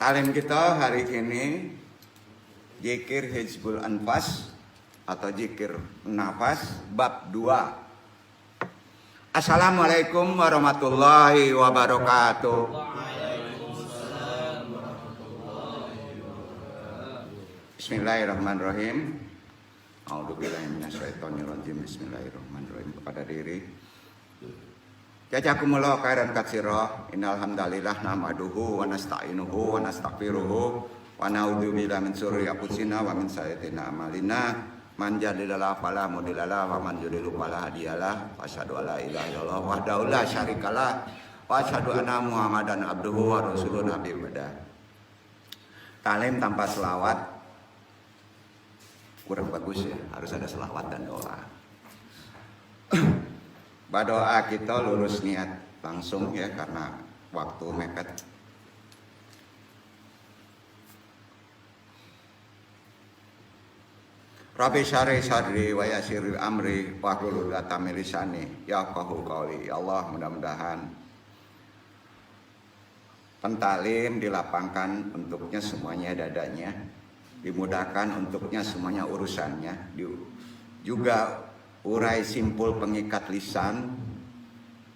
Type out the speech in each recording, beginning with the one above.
Talim kita hari ini Zikir Hizbul Anfas atau Zikir Nafas bab 2. Assalamualaikum warahmatullahi wabarakatuh. Bismillahirrahmanirrahim. A'udzubillahi minasyaitonirrajim. Bismillahirrahmanirrahim. Kepada diri jazakumullah khairan katsira. Innal hamdalillah nahmaduhu wa nasta'inuhu wa nastaghfiruhu wa na'udzubillahi min syururi anfusina wa min sayyiati a'malina. Man yahdihillahu fala mudhillalah wa man yudhlil fala hadiyalah. Asyhadu an la ilaha illallah wahdahu la syarikalah wa asyhadu anna Muhammadan abduhu wa rasuluh nabi badah. Talim tanpa selawat kurang bagus ya, harus ada selawat dan doa. Berdoa kita lurus niat langsung ya karena waktu mepet. Rabbi syarih sadri wa yassir amri wa hlul 'uqdatam min lisani yafqahu qawli. Ya Allah, mudah-mudahan pentalim dilapangkan untuknya semuanya dadanya, dimudahkan untuknya semuanya urusannya, juga urai simpul pengikat lisan,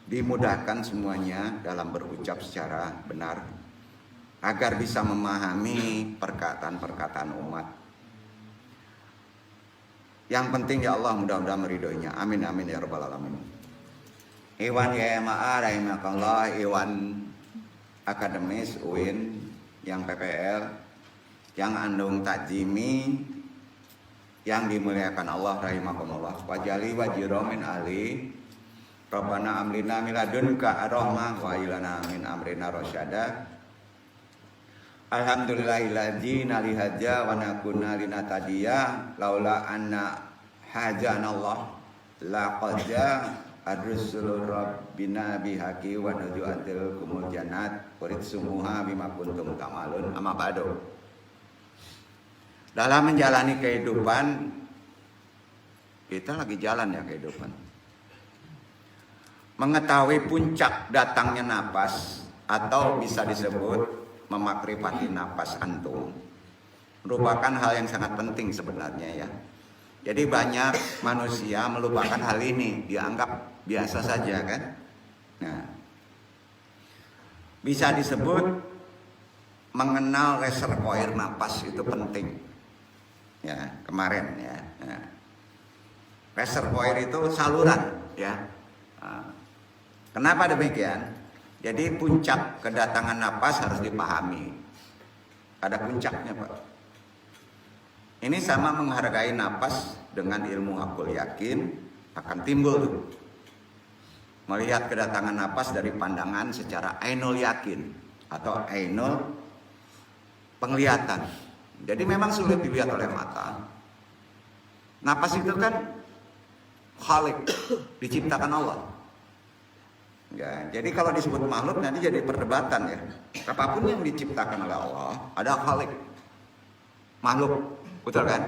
dimudahkan semuanya dalam berucap secara benar agar bisa memahami perkataan-perkataan umat. Yang penting ya Allah mudah-mudahan meridhoinya. Amin amin ya rabbal alamin. Iwan ya ma'a rahimakallah, Iwan akademis UIN yang PPL, yang andung takjimi, yang dimuliakan Allah rahimakumullah. Wajali wajiro min ali Rabbana amlina miladunka arahmah wa ilana min amrina rasyada. Alhamdulillahilladzi nalihaja wa nakuna linatadiya laula anna hajanallah laqadja ar-rusulu rabbina bihaqi wa nujuatil kumul jannat urid sumuha bima kuntum tamalun. Amma ba'du. Dalam menjalani kehidupan, kita lagi jalan ya kehidupan. Mengetahui puncak datangnya napas atau bisa disebut memakrifati napas antum merupakan hal yang sangat penting sebenarnya ya. Jadi banyak manusia melupakan hal ini, dianggap biasa saja kan. Nah, bisa disebut mengenal reservoir napas itu penting. Ya, kemarin ya. Nah, reservoir itu saluran ya. Nah, kenapa demikian? Jadi puncak kedatangan napas harus dipahami. Ada puncaknya, Pak. Ini sama menghargai napas dengan ilmu akul yakin akan timbul tuh. Melihat kedatangan napas dari pandangan secara ainul yakin atau ainul penglihatan. Jadi memang sulit dilihat oleh mata. Napas itu kan khalik, diciptakan Allah. Ya, jadi kalau disebut makhluk nanti jadi perdebatan ya. Apapun yang diciptakan oleh Allah, ada khalik, makhluk, betul kan?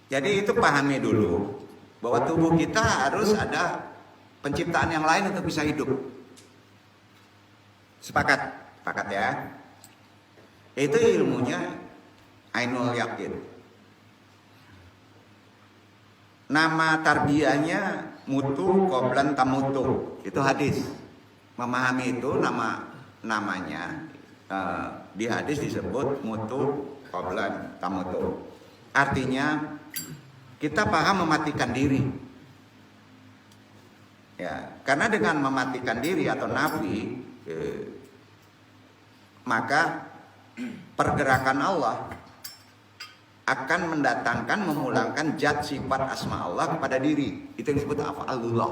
Jadi itu pahami dulu bahwa tubuh kita harus ada penciptaan yang lain untuk bisa hidup. Sepakat, sepakat ya. Itu ilmunya ainul yakin. Nama tarbiyahnya mutu qoblan tamutu. Itu hadis. Memahami itu namanya di hadis disebut mutu qoblan tamutu. Artinya kita paham mematikan diri. Ya, karena dengan mematikan diri atau nafi maka pergerakan Allah akan mendatangkan, memulangkan zat sifat asma Allah kepada diri. Itu yang disebut af'alullah.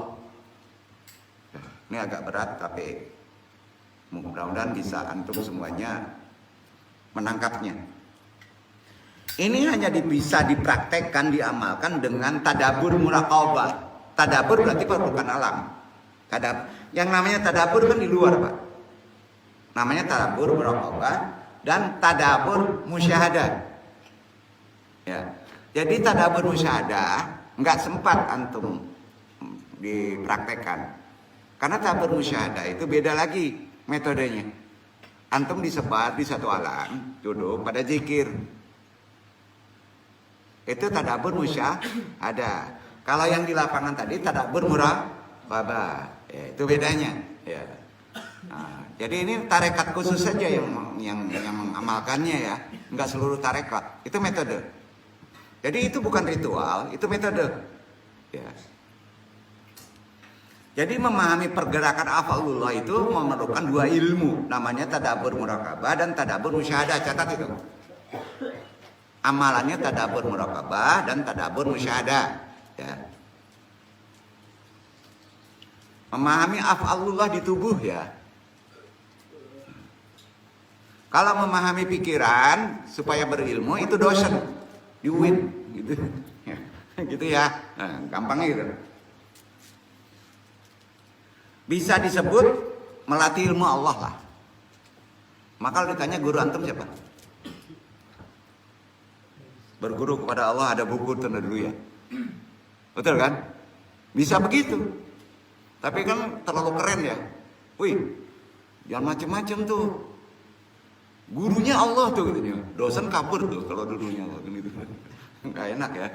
Ini agak berat tapi mudah-mudahan bisa antum semuanya menangkapnya. Ini hanya bisa dipraktekkan, diamalkan dengan tadabur muraqabah. Tadabur berarti perbuatan alam. Yang namanya tadabur kan di luar, Pak. Namanya tadabur muraqabah dan tadabur musyahadah. Ya. Jadi tadabur musyahadah nggak sempat antum dipraktekkan. Karena tadabur musyahadah itu beda lagi metodenya. Antum disebar di satu alam, duduk pada zikir. Itu tadabbur musyahadah. Kalau yang di lapangan tadi tadabbur muraqabah. Ya, itu bedanya. Ya. Nah, jadi ini tarekat khusus saja yang mengamalkannya ya, enggak seluruh tarekat. Itu metode. Jadi itu bukan ritual, itu metode. Ya. Jadi memahami pergerakan af'alullah itu memerlukan dua ilmu, namanya tadabbur muraqabah dan tadabbur musyahadah. Catat itu. Amalannya tadabbur muraqabah dan tadabbur musyahadah. Ya. Memahami af'alullah di tubuh ya. Kalau memahami pikiran supaya berilmu itu dosen di UIN gitu. Ya. Gitu ya. Nah, gampangnya gitu. Bisa disebut melatih ilmu Allah lah. Maka kalau ditanya guru antum siapa? Berguru kepada Allah ada buku tanda dulu ya. Betul kan? Bisa begitu. Tapi kan terlalu keren ya. Wih, jangan macem-macem tuh. Gurunya Allah tuh katanya. Dosen kabur tuh kalau gurunya Allah gitu. Nggak enak ya.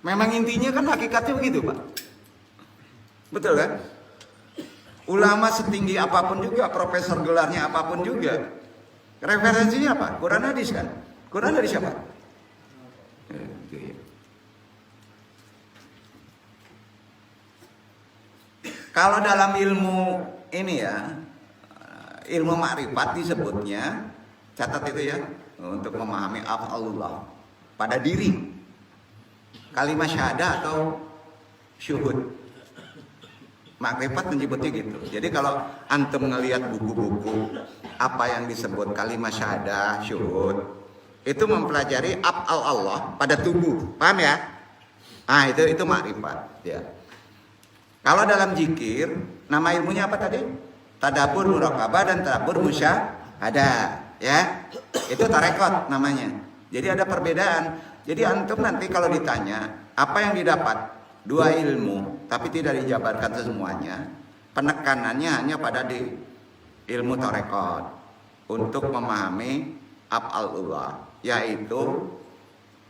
Memang intinya kan hakikatnya begitu, Pak. Betul kan? Ulama setinggi apapun juga, profesor gelarnya apapun juga, referensinya apa? Quran hadis kan? Quran dari siapa? Kalau dalam ilmu ini ya, ilmu ma'rifat disebutnya, catat itu ya, untuk memahami af'alullah pada diri, kalimat syahadah atau syuhud. Makrifat menyebutnya gitu. Jadi kalau antum ngelihat buku-buku apa yang disebut kalimat syahadah, syuhud, itu mempelajari af'al Allah pada tubuh. Paham ya? Ah, itu makrifat, ya. Kalau dalam zikir, nama ilmunya apa tadi? Tadabbur muraqabah dan tadabbur musyahadah, ya. Itu tarekat namanya. Jadi ada perbedaan. Jadi antum nanti kalau ditanya, apa yang didapat? Dua ilmu, tapi tidak dijabarkan semuanya. Penekanannya hanya pada di ilmu tarekat untuk memahami af'alullah, yaitu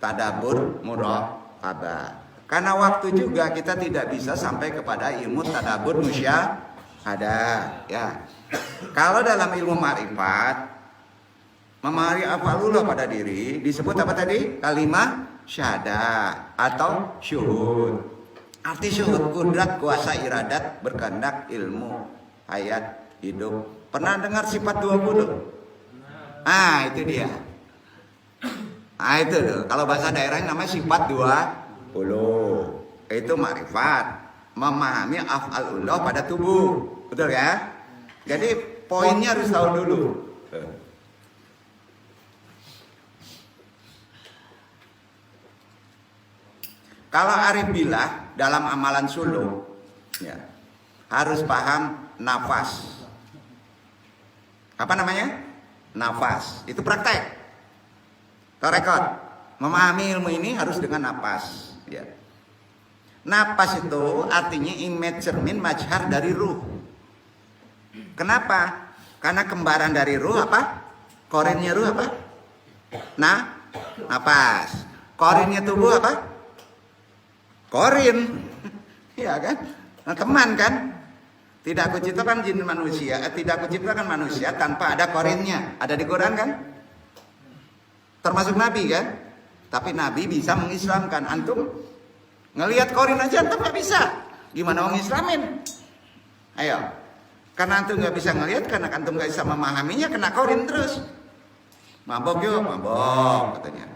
tadabbur muraqabah. Karena waktu juga kita tidak bisa sampai kepada ilmu tadabbur musyahadah, ya. Kalau dalam ilmu ma'rifat, memahami af'alullah pada diri disebut apa tadi? Kalimat syahadah atau syuhud. Arti syuhud kudrat, kuasa, iradat, berkehendak, ilmu, hayat, hidup. Pernah dengar sifat 20? Ah, itu dia. Ah, itu tuh. Kalau bahasa daerahnya namanya sifat 20. Itu ma'rifat, memahami af'alullah pada tubuh. Betul ya? Jadi poinnya harus tahu dulu. Kalau arif billah dalam amalan suluk, ya, harus paham nafas. Apa namanya? Nafas. Itu praktek. Tarekat. Memahami ilmu ini harus dengan nafas. Ya. Nafas itu artinya image cermin majhar dari ruh. Kenapa? Karena kembaran dari ruh apa? Korinnya ruh apa? Nah, nafas. Korinnya tubuh apa? Korin, ya kan? Nah, teman kan? Tidak kuciptakan jin manusia, tidak kuciptakan manusia tanpa ada korinnya. Ada di Quran kan? Termasuk Nabi kan? Tapi Nabi bisa mengislamkan. Antum ngelihat korin aja antum nggak bisa. Gimana mengislamin? Ayo, karena antum nggak bisa ngelihat, karena antum nggak bisa memahaminya, kena korin terus. Mabok yuk, mabok katanya.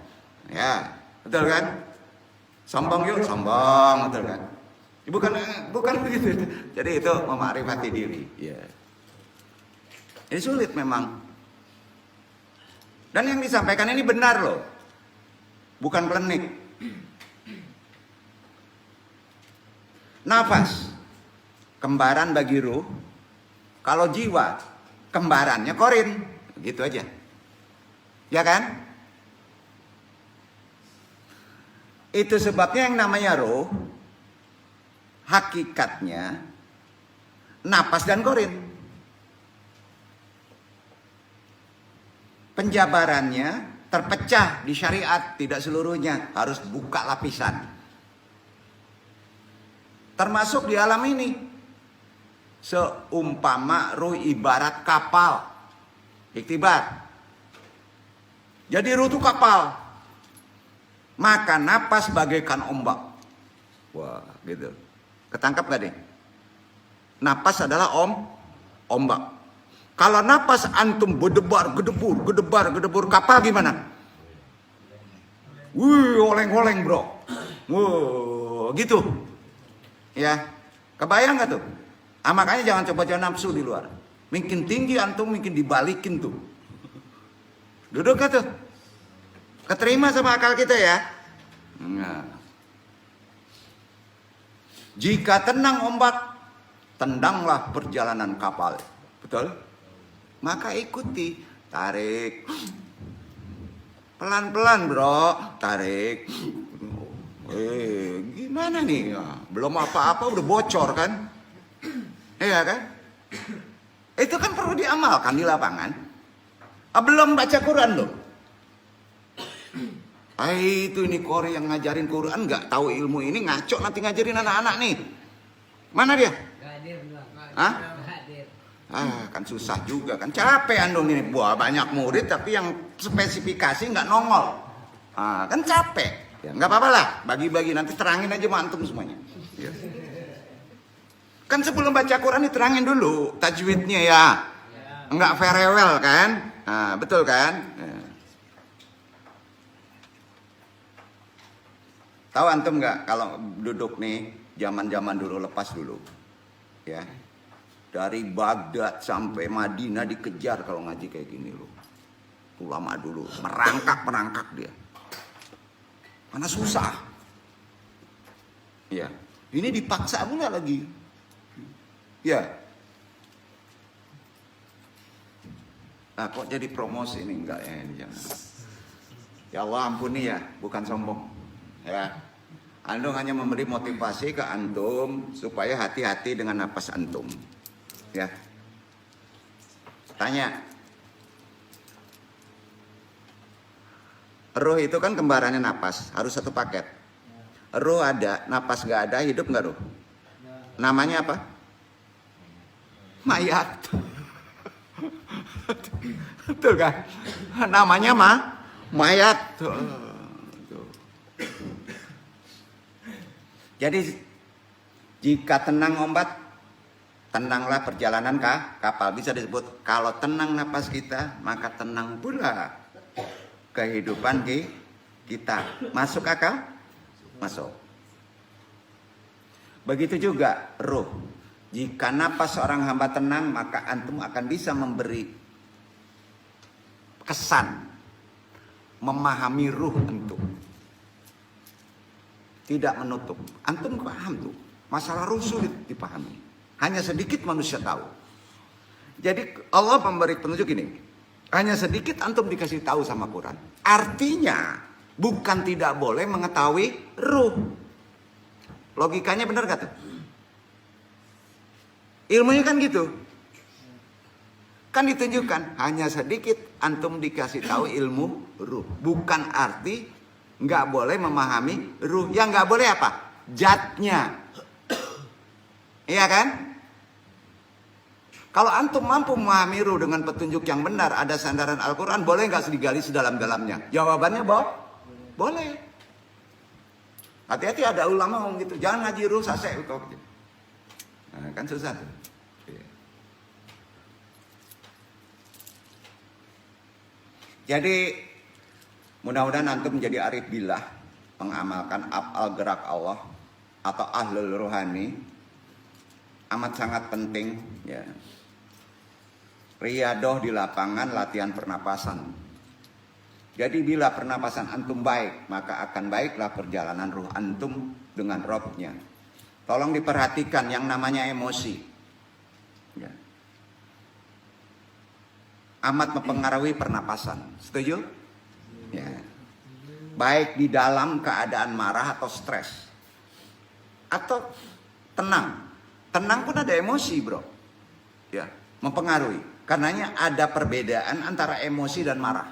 Ya, betul kan? Sombong yuk, sombong, betul kan? Bukan begitu. Jadi itu memakrifati diri. Ya. Ini sulit memang. Dan yang disampaikan ini benar loh, bukan klinik. Nafas, kembaran bagi ruh. Kalau jiwa, kembarannya korin, gitu aja. Ya kan? Itu sebabnya yang namanya roh, hakikatnya napas dan korin. penjabarannya terpecah di syariat, tidak seluruhnya, harus buka lapisan. Termasuk di alam ini. Seumpama ruh ibarat kapal. Iktibar. Jadi ruh itu kapal. Maka napas bagaikan ombak. Wah, gitu. Ketangkap gak nih? Napas adalah ombak. Kalau napas antum berdebar, gedebur, kapal gimana? Wih, oleng-oleng bro. Wah, gitu. Ya, kebayang gak tuh? Makanya jangan coba-coba nafsu di luar. Makin tinggi antum, makin dibalikin tuh. Duduk gak tuh? Keterima sama akal kita ya? Nah. Jika tenang ombak, tendanglah perjalanan kapal. Betul? Maka ikuti. Tarik. Pelan-pelan bro. Tarik. Gimana nih? Belum apa-apa udah bocor kan? Iya kan? Itu kan perlu diamalkan di lapangan. Belum baca Quran loh. Itu ini Kori yang ngajarin Quran nggak tahu ilmu ini, ngaco nanti ngajarin anak-anak nih. Mana dia? Hah? Kan susah juga kan, capek andong ini. Wah banyak murid tapi yang spesifikasi nggak nongol. Kan capek. Ya, nggak apa-apa lah, bagi-bagi nanti terangin aja mantum semuanya. Ya. Kan sebelum baca Quran diterangin dulu tajwidnya ya. Nggak very well kan? Betul kan? Ya. Tahu antum nggak kalau duduk nih zaman-zaman dulu, lepas dulu, ya dari Baghdad sampai Madinah dikejar kalau ngaji kayak gini loh. Ulama dulu merangkak dia, mana susah, ya ini dipaksa pula lagi, ya. Kok jadi promosi ini enggak ya? Jangan. Ya Allah ampuni ya, bukan sombong, ya. Antum hanya memberi motivasi ke antum supaya hati-hati dengan napas antum. Ya. Tanya. Ruh itu kan kembarannya napas, harus satu paket. Ruh ada, napas gak ada, hidup gak ruh? Namanya apa? Mayat. Betul kan? Namanya mayat. Jadi jika tenang ombak, tenanglah perjalanan kapal. Bisa disebut kalau tenang napas kita, maka tenang pula kehidupan kita. Masuk akal? Masuk. Begitu juga ruh. Jika napas seorang hamba tenang, maka antum akan bisa memberi kesan, memahami ruh antum. Tidak menutup. Antum paham tuh. Masalah ruh sulit dipahami. Hanya sedikit manusia tahu. Jadi Allah memberi petunjuk ini. Hanya sedikit antum dikasih tahu sama Quran. Artinya bukan tidak boleh mengetahui ruh. Logikanya benar gak tuh? Ilmunya kan gitu. Kan ditunjukkan hanya sedikit antum dikasih tahu ilmu ruh. Bukan arti nggak boleh memahami ruh. Yang nggak boleh apa? Zatnya. Iya kan? Kalau antum mampu memahami ruh dengan petunjuk yang benar, ada sandaran Al-Quran, boleh nggak digali sedalam-dalamnya? Jawabannya boleh. Hati-hati ada ulama ngomong gitu, jangan ngaji ruh sasek. Nah, kan susah tuh. Jadi mudah-mudahan antum menjadi arif billah, mengamalkan af'al gerak Allah atau ahlul rohani, amat sangat penting ya. Riyadoh di lapangan, latihan pernapasan. Jadi bila pernapasan antum baik, maka akan baiklah perjalanan ruh antum dengan Robnya. Tolong diperhatikan yang namanya emosi ya. Amat mempengaruhi pernapasan. Setuju? Ya. Baik di dalam keadaan marah atau stres, atau tenang. Tenang pun ada emosi bro, ya, mempengaruhi. Karenanya ada perbedaan antara emosi dan marah.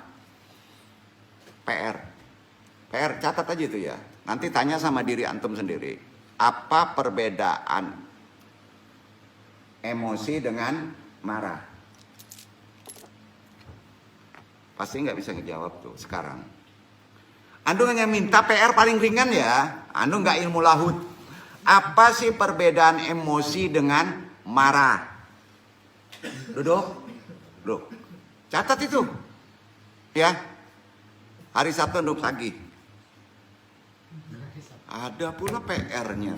PR. PR, catat aja itu ya. Nanti tanya sama diri antum sendiri. Apa perbedaan emosi dengan marah? Pasti nggak bisa ngejawab tuh sekarang. Antum hanya minta PR paling ringan ya. Antum nggak ilmu lahut. Apa sih perbedaan emosi dengan marah? Duduk. Catat itu. Ya. Hari Sabtu untuk pagi. Ada pula PR-nya.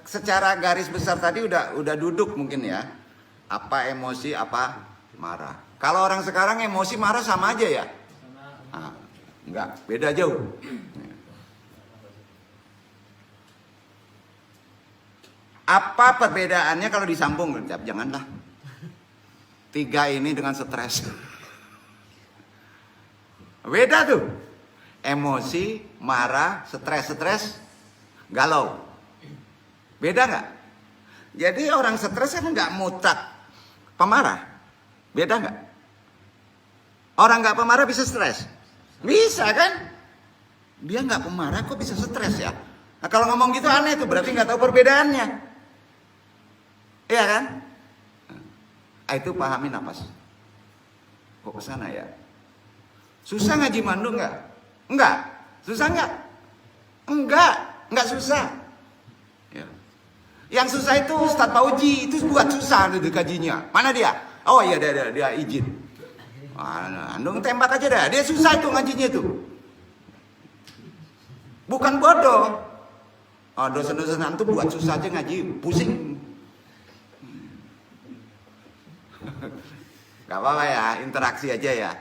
Secara garis besar tadi udah duduk mungkin ya. Apa emosi, apa marah. Kalau orang sekarang emosi marah sama aja ya? Nah, enggak, beda jauh. Apa perbedaannya kalau disambung? Janganlah. 3 ini dengan stres. Beda tuh. Emosi, marah, stres, galau. Beda nggak? Jadi orang stres kan nggak mutlak pemarah. Beda nggak? Orang nggak pemarah bisa stres? Bisa kan? Dia nggak pemarah kok bisa stres ya? Nah kalau ngomong gitu aneh tuh, berarti nggak tahu perbedaannya. Iya kan? Nah, itu pahami nafas. Kok kesana ya? Susah ngaji mandu nggak? Enggak. Susah nggak? Enggak susah. Ya. Yang susah itu Ustadz Pauji, itu buat susah gitu kajinya. Mana dia? Oh iya dia izin. Andung tembak aja dah. Dia susah itu ngajinya itu. Bukan bodoh. Oh, dosen-dosen antum buat susah aja ngaji, pusing. Gak apa-apa ya, interaksi aja ya.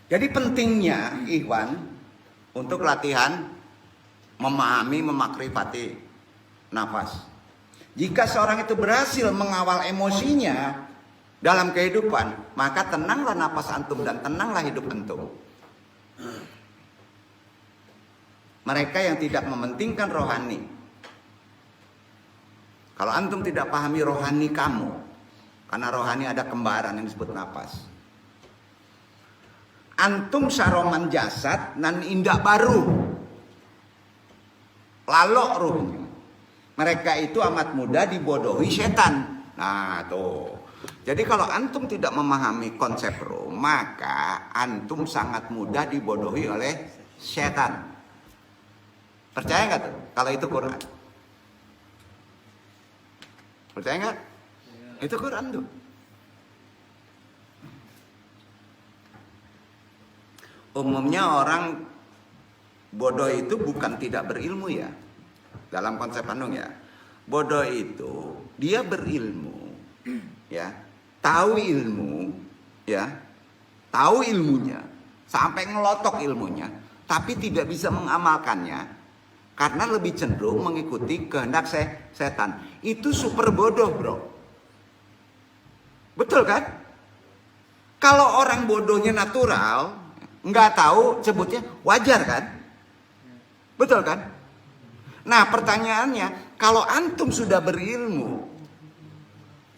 Jadi pentingnya ikhwan untuk latihan memahami, memakrifati nafas. Jika seorang itu berhasil mengawal emosinya dalam kehidupan, maka tenanglah nafas antum dan tenanglah hidup antum. Mereka yang tidak mementingkan rohani. Kalau antum tidak pahami rohani kamu, karena rohani ada kembaran yang disebut nafas. Antum saroman jasad nan indah baru. Lalok ruhnya. Mereka itu amat mudah dibodohi setan. Nah tuh. Jadi kalau antum tidak memahami konsep roh, maka antum sangat mudah dibodohi oleh setan. Percaya nggak tuh? Kalau itu Quran. Percaya nggak? Itu Quran tuh. Umumnya orang bodoh itu bukan tidak berilmu ya. Dalam konsep Bandung ya. Bodoh itu dia berilmu ya. Tahu ilmu ya. Tahu ilmunya sampai ngelotok ilmunya, tapi tidak bisa mengamalkannya karena lebih cenderung mengikuti kehendak setan. Itu super bodoh, bro. Betul kan? Kalau orang bodohnya natural, nggak tahu, sebutnya wajar kan? Betul kan? Nah pertanyaannya, kalau antum sudah berilmu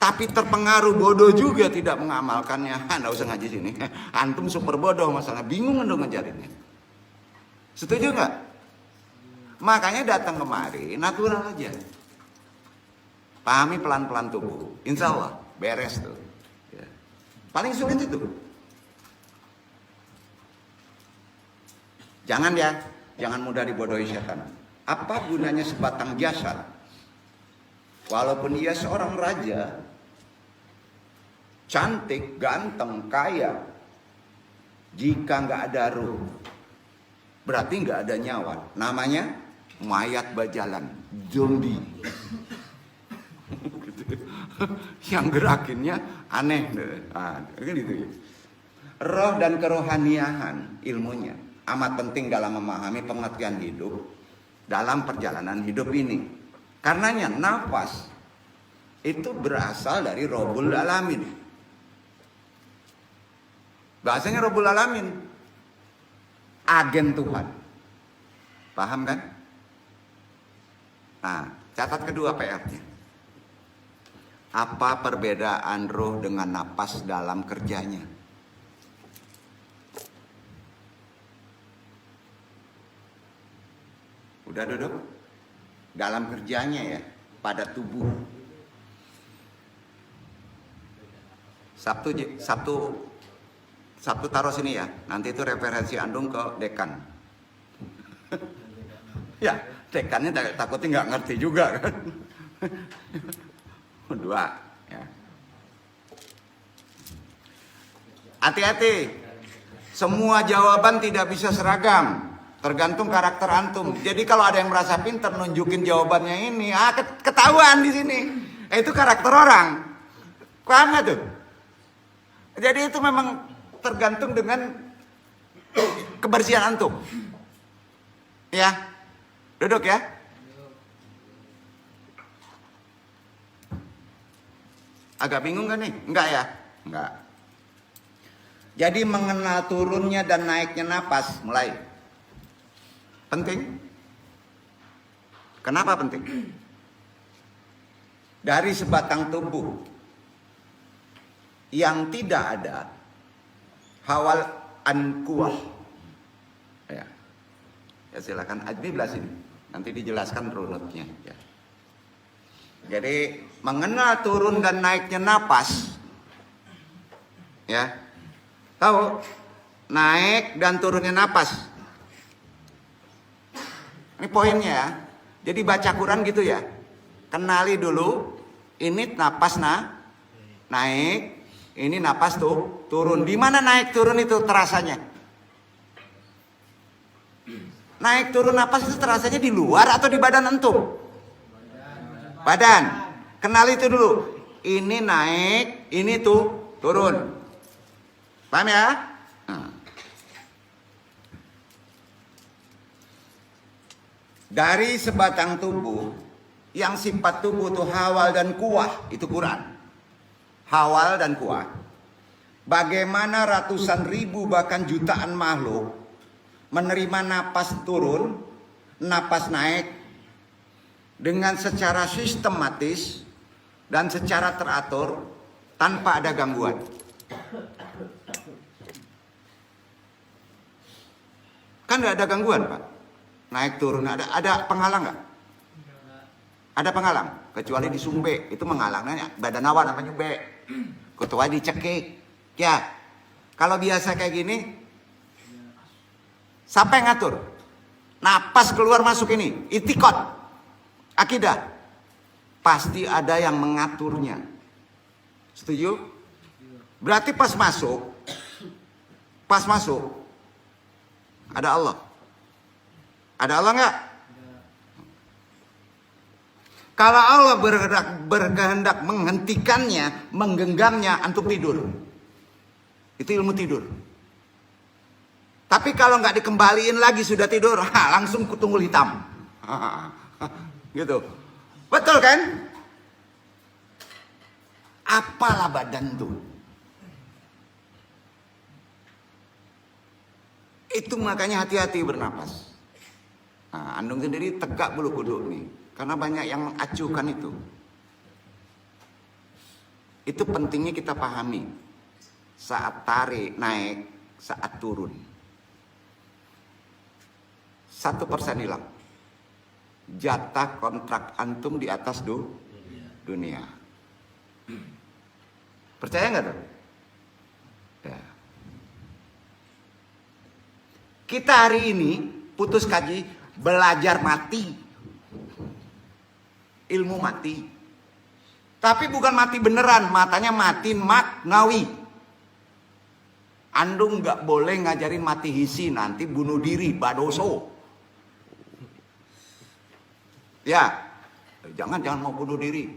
tapi terpengaruh bodoh juga tidak mengamalkannya, nggak usah ngaji sini. Antum super bodoh masalah, bingung untuk ngejarinnya. Setuju nggak? Makanya datang kemari natural aja. Pahami pelan-pelan tubuh, insya Allah beres tuh. Ya. Paling sulit itu. Jangan ya, jangan mudah dibodohi setan. Apa gunanya sebatang jasad? Walaupun ia seorang raja, cantik, ganteng, kaya, jika nggak ada ruh, berarti nggak ada nyawa. Namanya mayat bajalan, zombie. Yang gerakinnya aneh, gitu. Roh dan kerohaniahan ilmunya amat penting dalam memahami pengertian hidup dalam perjalanan hidup ini. Karenanya nafas itu berasal dari Rabbul Alamin. Bahasanya Rabbul Alamin, agen Tuhan. Paham kan? Nah, catat kedua PR-nya. Apa perbedaan ruh dengan napas dalam kerjanya? Udah duduk? Dalam kerjanya ya, pada tubuh. Sabtu taruh sini ya. Nanti itu referensi Andung ke dekan. Ya, dekannya takutnya nggak ngerti juga kan. Dua. Ya. Hati-hati. Semua jawaban tidak bisa seragam. Tergantung karakter antum. Jadi kalau ada yang merasa pintar nunjukin jawabannya ini, ketahuan di sini. Itu karakter orang. Paham nggak tuh? Jadi itu memang tergantung dengan kebersihan antum. Ya, duduk ya. Agak bingung gak nih? Enggak ya? Enggak. Jadi mengenal turunnya dan naiknya napas mulai. Penting. Kenapa penting? Dari sebatang tubuh yang tidak ada hawal an kuwah. Ya. Ya silakan Ajmi belah sini. Nanti dijelaskan runutnya. Ya. Jadi mengenal turun dan naiknya napas, ya, tahu naik dan turunnya napas. Ini poinnya ya. Jadi baca Quran gitu ya. Kenali dulu, ini napas naik, ini napas tuh turun. Di mana naik turun itu terasanya? Naik turun napas itu terasanya di luar atau di badan antum? Badan. Kenal itu dulu. Ini naik, ini tuh turun. Paham ya? Nah. Dari sebatang tubuh yang sifat tubuh tuh hawal dan kuwah, itu Quran. Hawal dan kuwah. Bagaimana ratusan ribu bahkan jutaan makhluk menerima napas turun, napas naik dengan secara sistematis dan secara teratur tanpa ada gangguan. Kan nggak ada gangguan, Pak. Naik turun ada penghalang nggak? Ada penghalang, kecuali di sumbe itu menghalangnya badan awal namanya be. Ketua dicekik, ya. Kalau biasa kayak gini, siapa yang ngatur? Napas keluar masuk ini, itikot, akidah. Pasti ada yang mengaturnya. Setuju? Berarti pas masuk, ada Allah. Ada Allah nggak? Kalau Allah berkehendak menghentikannya, menggenggamnya, antum tidur. Itu ilmu tidur. Tapi kalau nggak dikembaliin lagi sudah tidur, langsung kutunggul hitam. Gitu. Betul kan? Apalah badan tuh. Itu makanya hati-hati bernapas. Nah, Andung sendiri tegak bulu kuduk nih. Karena banyak yang mengacuhkan itu. Itu pentingnya kita pahami. Saat tarik, naik, saat turun. 1% hilang. Jatah kontrak antum di atas dunia. Percaya nggak tuh? Ya. Kita hari ini putus kaji belajar mati. Ilmu mati. Tapi bukan mati beneran, matanya mati maknawi. Andung nggak boleh ngajarin mati hisi, nanti bunuh diri, badoso. Ya, jangan mau bunuh diri.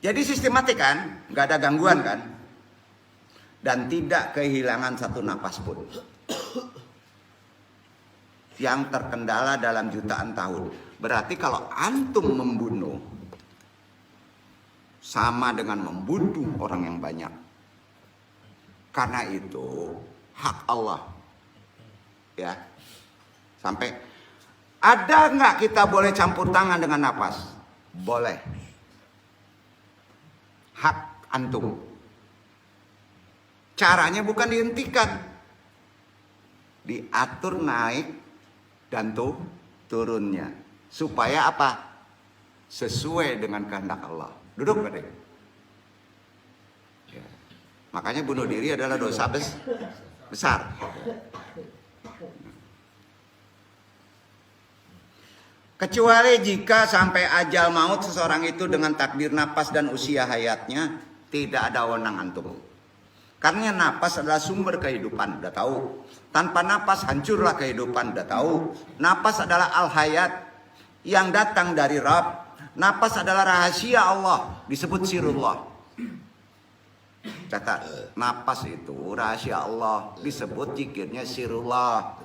Jadi sistematik kan, nggak ada gangguan kan, dan tidak kehilangan satu napas pun. Yang terkendala dalam jutaan tahun. Berarti kalau antum membunuh, sama dengan membunuh orang yang banyak. Karena itu hak Allah. Ya. Sampai ada nggak kita boleh campur tangan dengan napas? Boleh. Hak antum. Caranya bukan dihentikan. Diatur naik dan turunnya. Supaya apa? Sesuai dengan kehendak Allah. Duduk gak deh? Ya. Makanya bunuh diri adalah dosa besar. Kecuali jika sampai ajal maut seseorang itu dengan takdir napas dan usia hayatnya, tidak ada wewenang antum. Karena napas adalah sumber kehidupan, udah tahu. Tanpa napas hancurlah kehidupan, udah tahu. Napas adalah al-hayat yang datang dari Rabb. Napas adalah rahasia Allah, disebut sirullah. Catat, napas itu rahasia Allah, disebut zikirnya sirullah.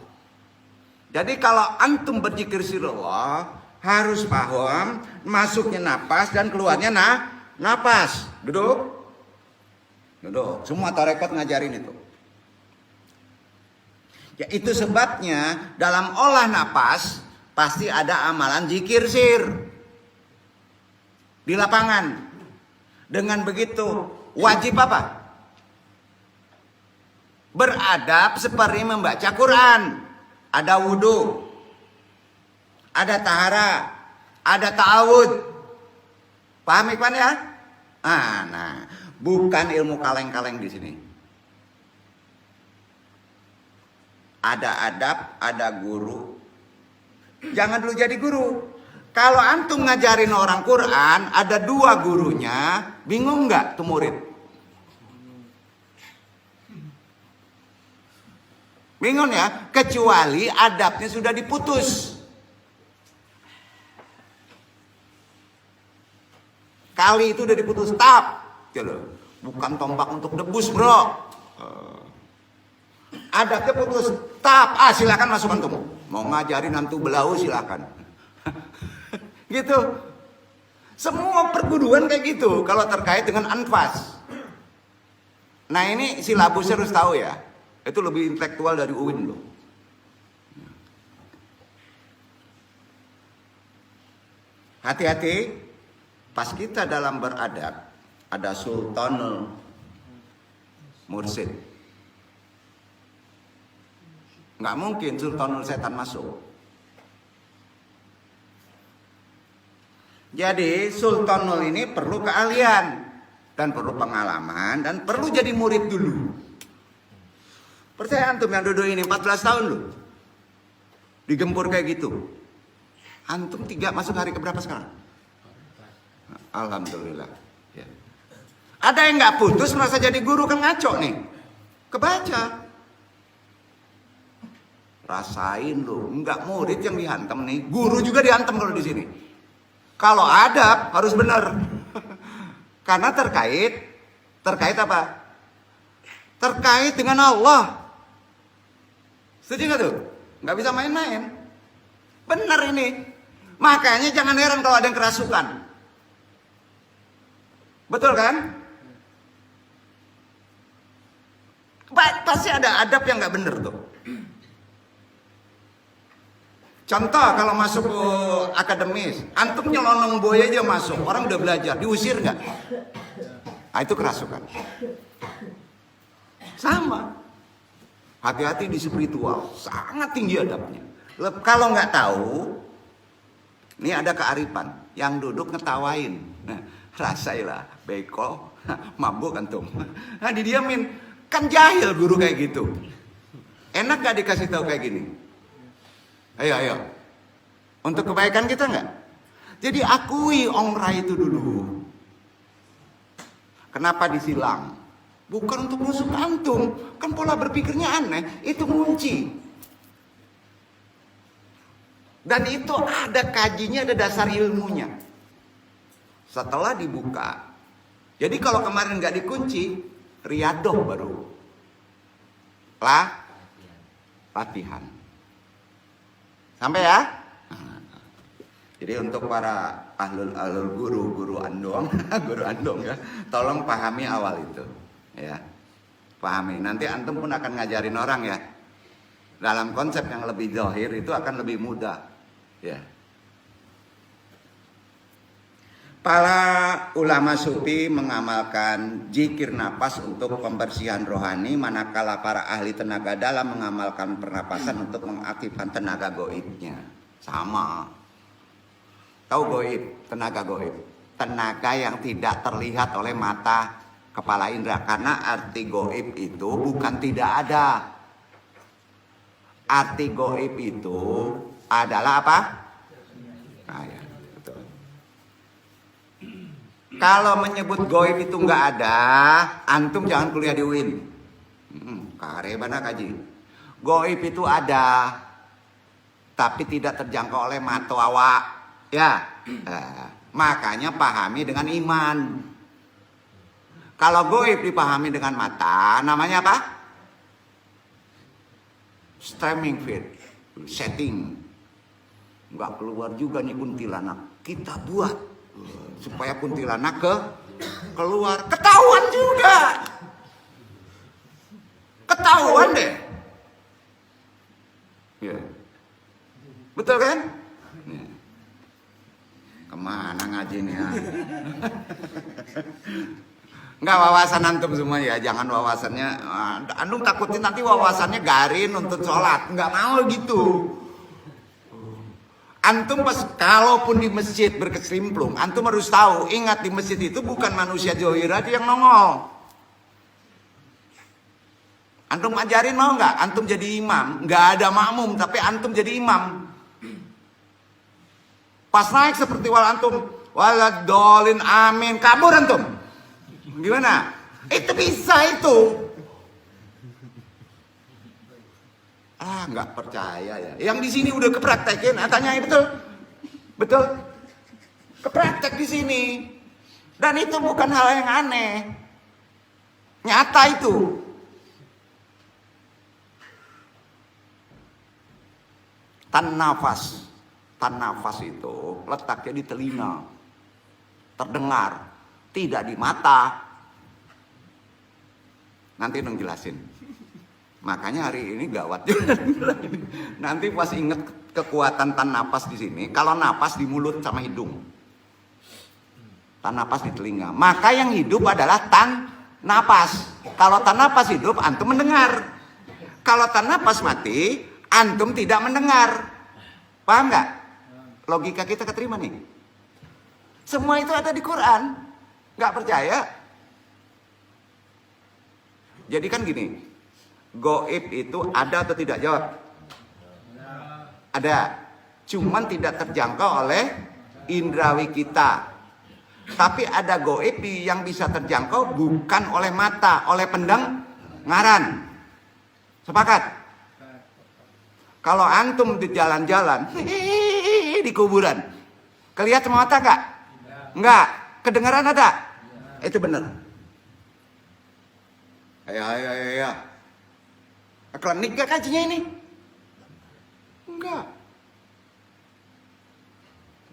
Jadi kalau antum berzikir sirullah, harus paham masuknya napas dan keluarnya napas. Duduk. Duduk. Semua tarekat ngajarin itu. Ya itu sebabnya dalam olah napas pasti ada amalan zikir sir di lapangan. Dengan begitu wajib apa? Beradab seperti membaca Quran. Ada wudhu, ada tahara, ada ta'awud. Paham Ikhwan ya? Nah, bukan ilmu kaleng-kaleng di sini. Ada adab, ada guru. Jangan dulu jadi guru. Kalau antum ngajarin orang Quran, ada 2 gurunya, bingung nggak tuh murid? Bingung ya? Kecuali adabnya sudah diputus. Kali itu udah diputus, tap. Bukan tombak untuk debus, bro. Adabnya putus, tap. Silakan masuk antum. Mau ngajarin antum belau silakan. Gitu. Semua perguruan kayak gitu kalau terkait dengan anfas. Nah ini silabusnya harus tahu ya. Itu lebih intelektual dari UIN loh. Hati-hati. Pas kita dalam beradab, ada sultanul mursid. Nggak mungkin sultanul setan masuk. Jadi sultanul ini perlu keahlian dan perlu pengalaman dan perlu jadi murid dulu. Percaya antum yang duduk ini 14 tahun loh. Digempur kayak gitu. Antum 3 masuk hari keberapa sekarang? Alhamdulillah. Ya. Ada yang nggak putus merasa jadi guru kan ngaco nih. Kebaca. Rasain loh, nggak murid yang dihantam nih. Guru juga dihantam kalau di sini. Kalau adab harus benar. Karena terkait apa? Terkait dengan Allah. Setuju gak tuh? Gak bisa main-main. Benar ini. Makanya jangan heran kalau ada yang kerasukan. Betul kan? Pasti ada adab yang gak bener tuh. Contoh kalau masuk ke akademis, antum nyelonong boy aja masuk. Orang udah belajar, diusir gak? Nah itu kerasukan. Sama. Hati-hati di spiritual, sangat tinggi adabnya. Kalau nggak tahu, ini ada kearifan. Yang duduk ngetawain. Nah, rasailah, beko, mabuk antum. Nah didiamin, kan jahil guru kayak gitu. Enak gak dikasih tahu kayak gini? Ayo. Untuk kebaikan kita nggak? Jadi akui ongra itu dulu. Kenapa disilang? Bukan untuk nusuk antum. Kan pola berpikirnya aneh. Itu kunci. Dan itu ada kajinya, ada dasar ilmunya. Setelah dibuka. Jadi kalau kemarin nggak dikunci, riadoh baru. Latihan. Sampai ya? Jadi untuk para ahlul guru andong, guru andong ya, tolong pahami awal itu. Ya, pahami. Nanti antum pun akan ngajarin orang ya. Dalam konsep yang lebih zahir itu akan lebih mudah. Ya. Para ulama sufi mengamalkan zikir napas untuk pembersihan rohani, manakala para ahli tenaga dalam mengamalkan pernapasan untuk mengaktifkan tenaga goibnya. Sama. Tahu goib, tenaga goib. Tenaga yang tidak terlihat oleh mata kepala indera. Karena arti goib itu bukan tidak ada. Arti goib itu adalah apa? Nah, ya, betul. Kalau menyebut goib itu nggak ada, antum jangan kuliah di UIN. Kare mana kaji? Goib itu ada, tapi tidak terjangkau oleh mata awak. Ya, makanya pahami dengan iman. Kalau goib dipahami dengan mata, namanya apa? Streaming feed, setting. Nggak keluar juga nih kuntilanak. Kita buat supaya kuntilanak keluar. Ketahuan juga. Ketahuan deh. Ya. Betul kan? Ya. Kemana ngaji nih ya? Enggak, wawasan antum semua ya, jangan wawasannya antum takutin nanti wawasannya garin untuk sholat, enggak mau gitu. Antum pas kalaupun di masjid berkecimpung, antum harus tahu, ingat di masjid itu bukan manusia zahir aja yang nongol. Antum ajarin mau nggak? Antum jadi imam, nggak ada makmum tapi antum jadi imam. Pas naik seperti wal antum, waladolin amin, kabur antum. Gimana? Itu bisa itu. Nggak percaya ya. Yang di sini udah kepraktekin, tanya betul, betul. Kepraktek di sini. Dan itu bukan hal yang aneh. Nyata itu. Tan nafas itu letaknya di telinga, terdengar, tidak di mata. Nanti dong jelasin. Makanya hari ini gawat juga. Nanti pas inget kekuatan tan nafas di sini, kalau nafas di mulut sama hidung, tan nafas di telinga. Maka yang hidup adalah tan nafas. Kalau tan nafas hidup, antum mendengar. Kalau tan nafas mati, antum tidak mendengar. Paham nggak? Logika kita keterima nih. Semua itu ada di Quran. Nggak percaya? Jadi kan gini, goib itu ada atau tidak? Jawab. Ada. Cuman tidak terjangkau oleh indrawi kita. Tapi ada goib yang bisa terjangkau bukan oleh mata, oleh pendengaran. Sepakat? Kalau antum di jalan-jalan, di kuburan, kelihatan sama mata nggak? Nggak. Kedengaran ada? Itu benar. Ya. Klinik gak kajinya ini? Enggak.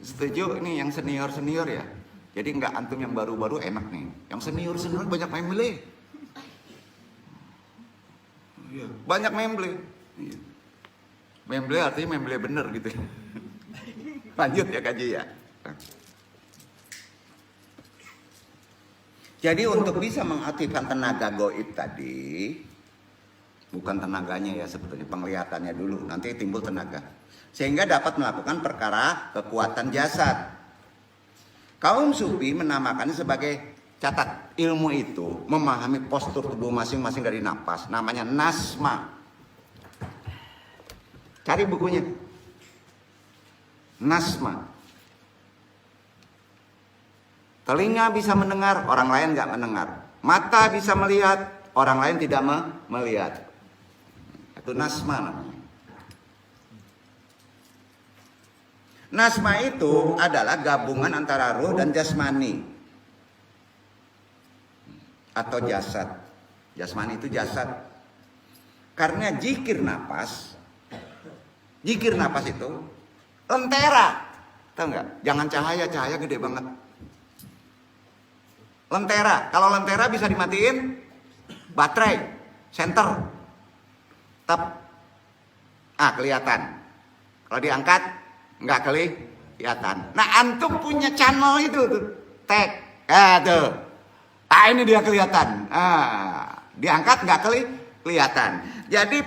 Setuju ini yang senior-senior ya. Jadi enggak antum yang baru-baru enak nih. Yang senior-senior banyak memble. Banyak memble. Memble artinya memble bener gitu. Lanjut ya kaji ya. Jadi untuk bisa mengaktifkan tenaga goib tadi, bukan tenaganya ya sebetulnya, penglihatannya dulu, nanti timbul tenaga. Sehingga dapat melakukan perkara kekuatan jasad. Kaum sufi menamakannya sebagai, catat, ilmu itu memahami postur tubuh masing-masing dari napas, namanya nasma. Cari bukunya. Nasma. Telinga bisa mendengar, orang lain nggak mendengar. Mata bisa melihat, orang lain tidak melihat. Itu nasma namanya. Nasma itu adalah gabungan antara ruh dan jasmani. Atau jasad. Jasmani itu jasad. Karena zikir napas itu lentera. Tahu nggak? Jangan cahaya gede banget. Lentera, kalau lentera bisa dimatiin baterai, senter. Kelihatan. Kalau diangkat nggak kelihatan. Nah, antum punya channel itu tuh, tag, tuh. Ini dia kelihatan. Diangkat nggak kelihatan. Jadi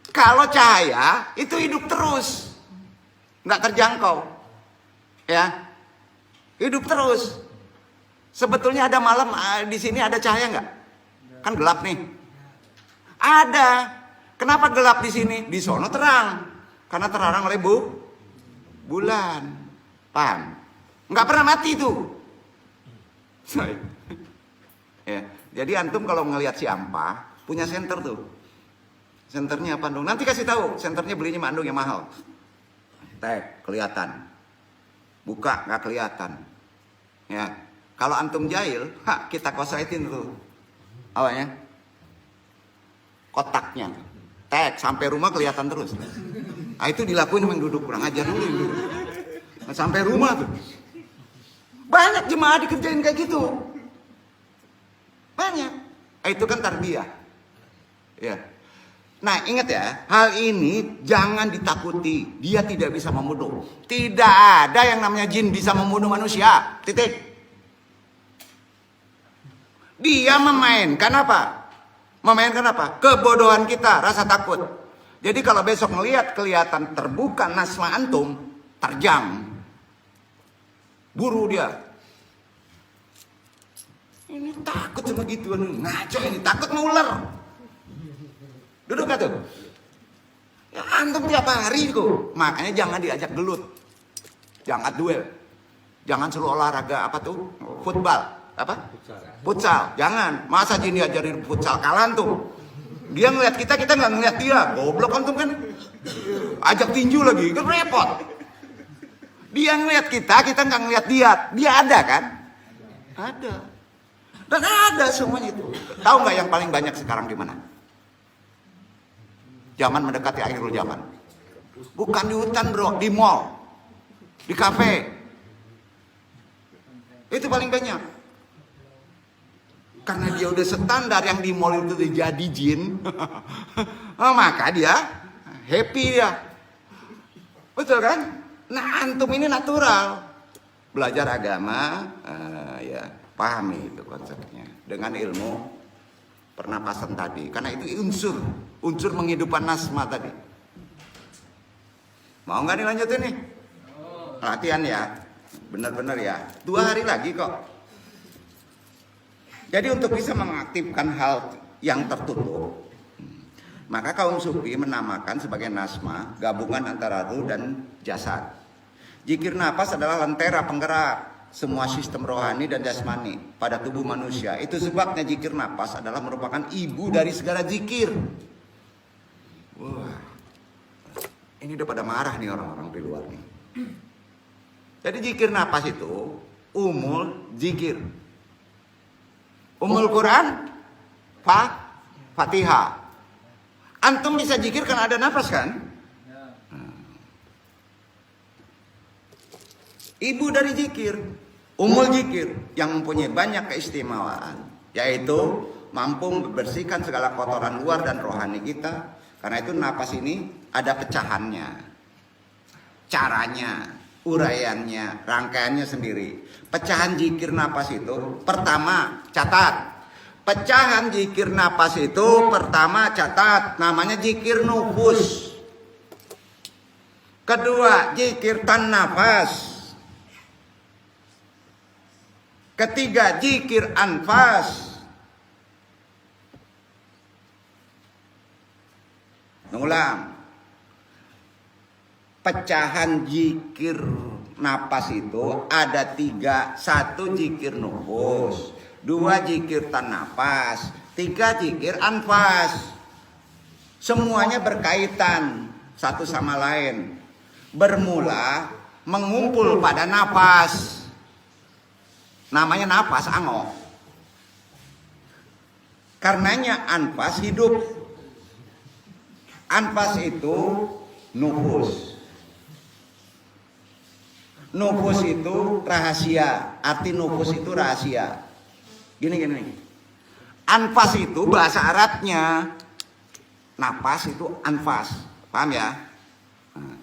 kalau cahaya itu hidup terus, nggak terjangkau, ya, hidup terus. Sebetulnya ada malam di sini ada cahaya nggak? Kan gelap nih. Ada. Kenapa gelap di sini? Di sono terang. Karena terang oleh bulan. Paham? Nggak pernah mati tuh. Ya. Jadi antum kalau ngelihat si Ampa punya senter tuh. Senternya apa dong? Nanti kasih tahu. Senternya belinya Mandung yang mahal. Tag, kelihatan. Buka nggak kelihatan. Ya. Kalau antum jahil, kita kosletin tuh. Awalnya kotaknya. Tag sampai rumah kelihatan terus. Nah, itu dilakuin yang duduk, kurang ajar dulu yang duduk. Nah, sampai rumah tuh. Banyak jemaah dikerjain kayak gitu. Banyak. Itu kan tarbiyah. Ya. Nah, ingat ya, hal ini jangan ditakuti. Dia tidak bisa membunuh. Tidak ada yang namanya jin bisa membunuh manusia. Titik. Dia memainkan apa? Memainkan apa? Kebodohan kita, rasa takut. Jadi kalau besok melihat kelihatan terbuka nasma antum, terjang. Buru dia. Ini takut sama gituan, ngaco ini, takut mau ular. Duduk gak tuh? Ya antum tiap hari tuh. Makanya jangan diajak gelut. Jangan duel. Jangan suruh olahraga apa tuh? Football. Apa? Futsal. Jangan. Masa jin diajarin futsal, kalah tuh. Dia ngeliat kita nggak ngeliat dia. Goblok antum kan. Ajak tinju lagi, kan repot. Dia ngeliat kita nggak ngeliat dia. Dia ada kan? Ada. Dan ada semuanya itu. Tahu nggak yang paling banyak sekarang di mana? Zaman mendekati akhirul zaman. Bukan di hutan bro, di mall, di kafe. Itu paling banyak. Karena dia udah standar yang di mall itu jadi jin. Maka dia happy ya. Betul kan? Nah antum ini natural. Belajar agama, ya pahami itu konsepnya. Dengan ilmu pernapasan tadi. Karena itu unsur menghidupkan nasma tadi. Mau nggak dilanjutin nih? Latihan ya. Benar-benar ya. 2 hari lagi kok. Jadi untuk bisa mengaktifkan hal yang tertutup, maka kaum sufi menamakan sebagai nasma gabungan antara ruh dan jasad. Zikir nafas adalah lentera penggerak semua sistem rohani dan jasmani pada tubuh manusia. Itu sebabnya zikir nafas adalah merupakan ibu dari segala zikir. Wah, ini udah pada marah nih orang-orang di luar nih. Jadi zikir nafas itu umul zikir. Umul Quran, Fatihah. Antum bisa zikir karena ada nafas kan? Ibu dari zikir, umul zikir yang mempunyai banyak keistimewaan, yaitu mampu membersihkan segala kotoran luar dan rohani kita. Karena itu nafas ini ada pecahannya, caranya, uraiannya, rangkaiannya sendiri. Pecahan zikir nafas itu pertama catat. Pecahan zikir nafas itu pertama catat, namanya zikir nufus. Kedua, zikir tan nafas. Ketiga, zikir anfas. Ngulang. Pecahan zikir napas itu ada 3. 1 zikir nufus, 2 zikir tan nafas, 3 zikir anfas. Semuanya berkaitan satu sama lain. Bermula mengumpul pada nafas. Namanya nafas ango. Karenanya anfas hidup. Anfas itu nufus. Nufus itu rahasia. Arti nufus itu rahasia. Gini. Anfas itu bahasa Arabnya. Nafas itu anfas. Paham ya? Nah,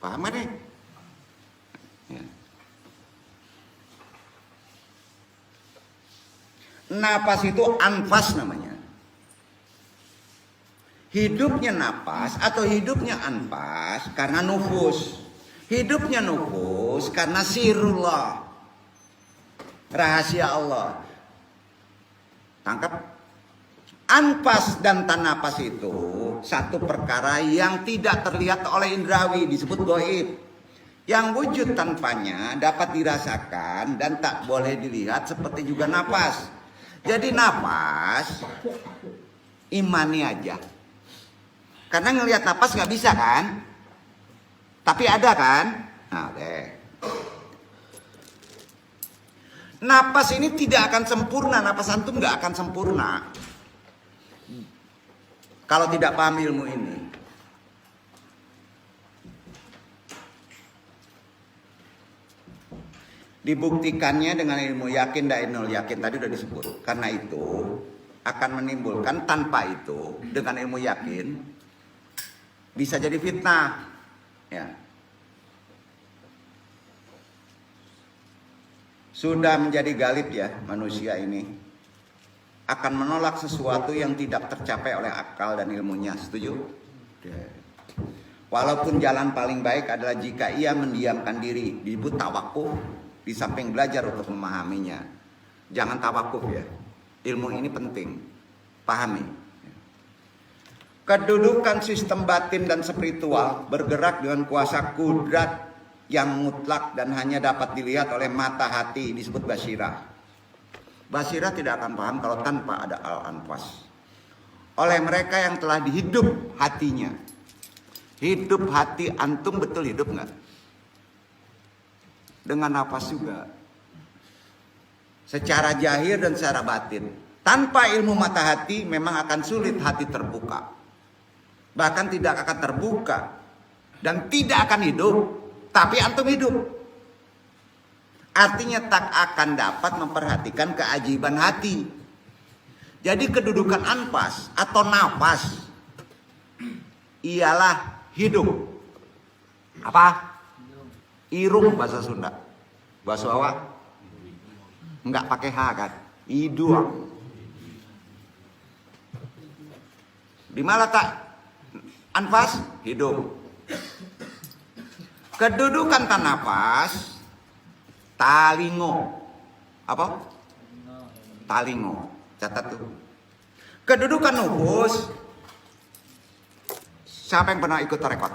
paham kan nih? Ya. Napas itu anfas namanya. Hidupnya napas atau hidupnya anfas karena nufus. Hidupnya nufus karena sirullah. Rahasia Allah. Tangkap? Anfas dan tanapas itu satu perkara yang tidak terlihat oleh indrawi, disebut gaib. Yang wujud tanpanya dapat dirasakan dan tak boleh dilihat seperti juga napas. Jadi napas imani aja. Karena ngelihat napas nggak bisa kan? Tapi ada kan? Nah, oke. Napas ini tidak akan sempurna, napas antum nggak akan sempurna kalau tidak paham ilmu ini. Dibuktikannya dengan ilmu yakin dan ilmu yakin tadi sudah disebut. Karena itu akan menimbulkan tanpa itu dengan ilmu yakin bisa jadi fitnah. Ya. Sudah menjadi galib ya manusia ini. Akan menolak sesuatu yang tidak tercapai oleh akal dan ilmunya. Setuju? Walaupun jalan paling baik adalah jika ia mendiamkan diri, disebut tawakuf, di samping belajar untuk memahaminya. Jangan tawakuf ya. Ilmu ini penting. Pahami. Kedudukan sistem batin dan spiritual bergerak dengan kuasa kudrat yang mutlak dan hanya dapat dilihat oleh mata hati, disebut basirah. Basirah tidak akan paham kalau tanpa ada al-anfas. Oleh mereka yang telah dihidup hatinya. Hidup hati antum betul hidup nggak? Dengan nafas juga. Secara zahir dan secara batin. Tanpa ilmu mata hati memang akan sulit hati terbuka. Bahkan tidak akan terbuka. Dan tidak akan hidup. Tapi antum hidup. Artinya tak akan dapat memperhatikan keajaiban hati. Jadi kedudukan anfas atau nafas ialah hidup. Apa? Irung bahasa Sunda. Bahasa Jawa enggak pakai H kan? Hidung. Di mana tak anfas? Hidup. Kedudukan tanafas talingo. Apa? Talingo. Catat tuh. Kedudukan nufus. Siapa yang pernah ikut tarekat?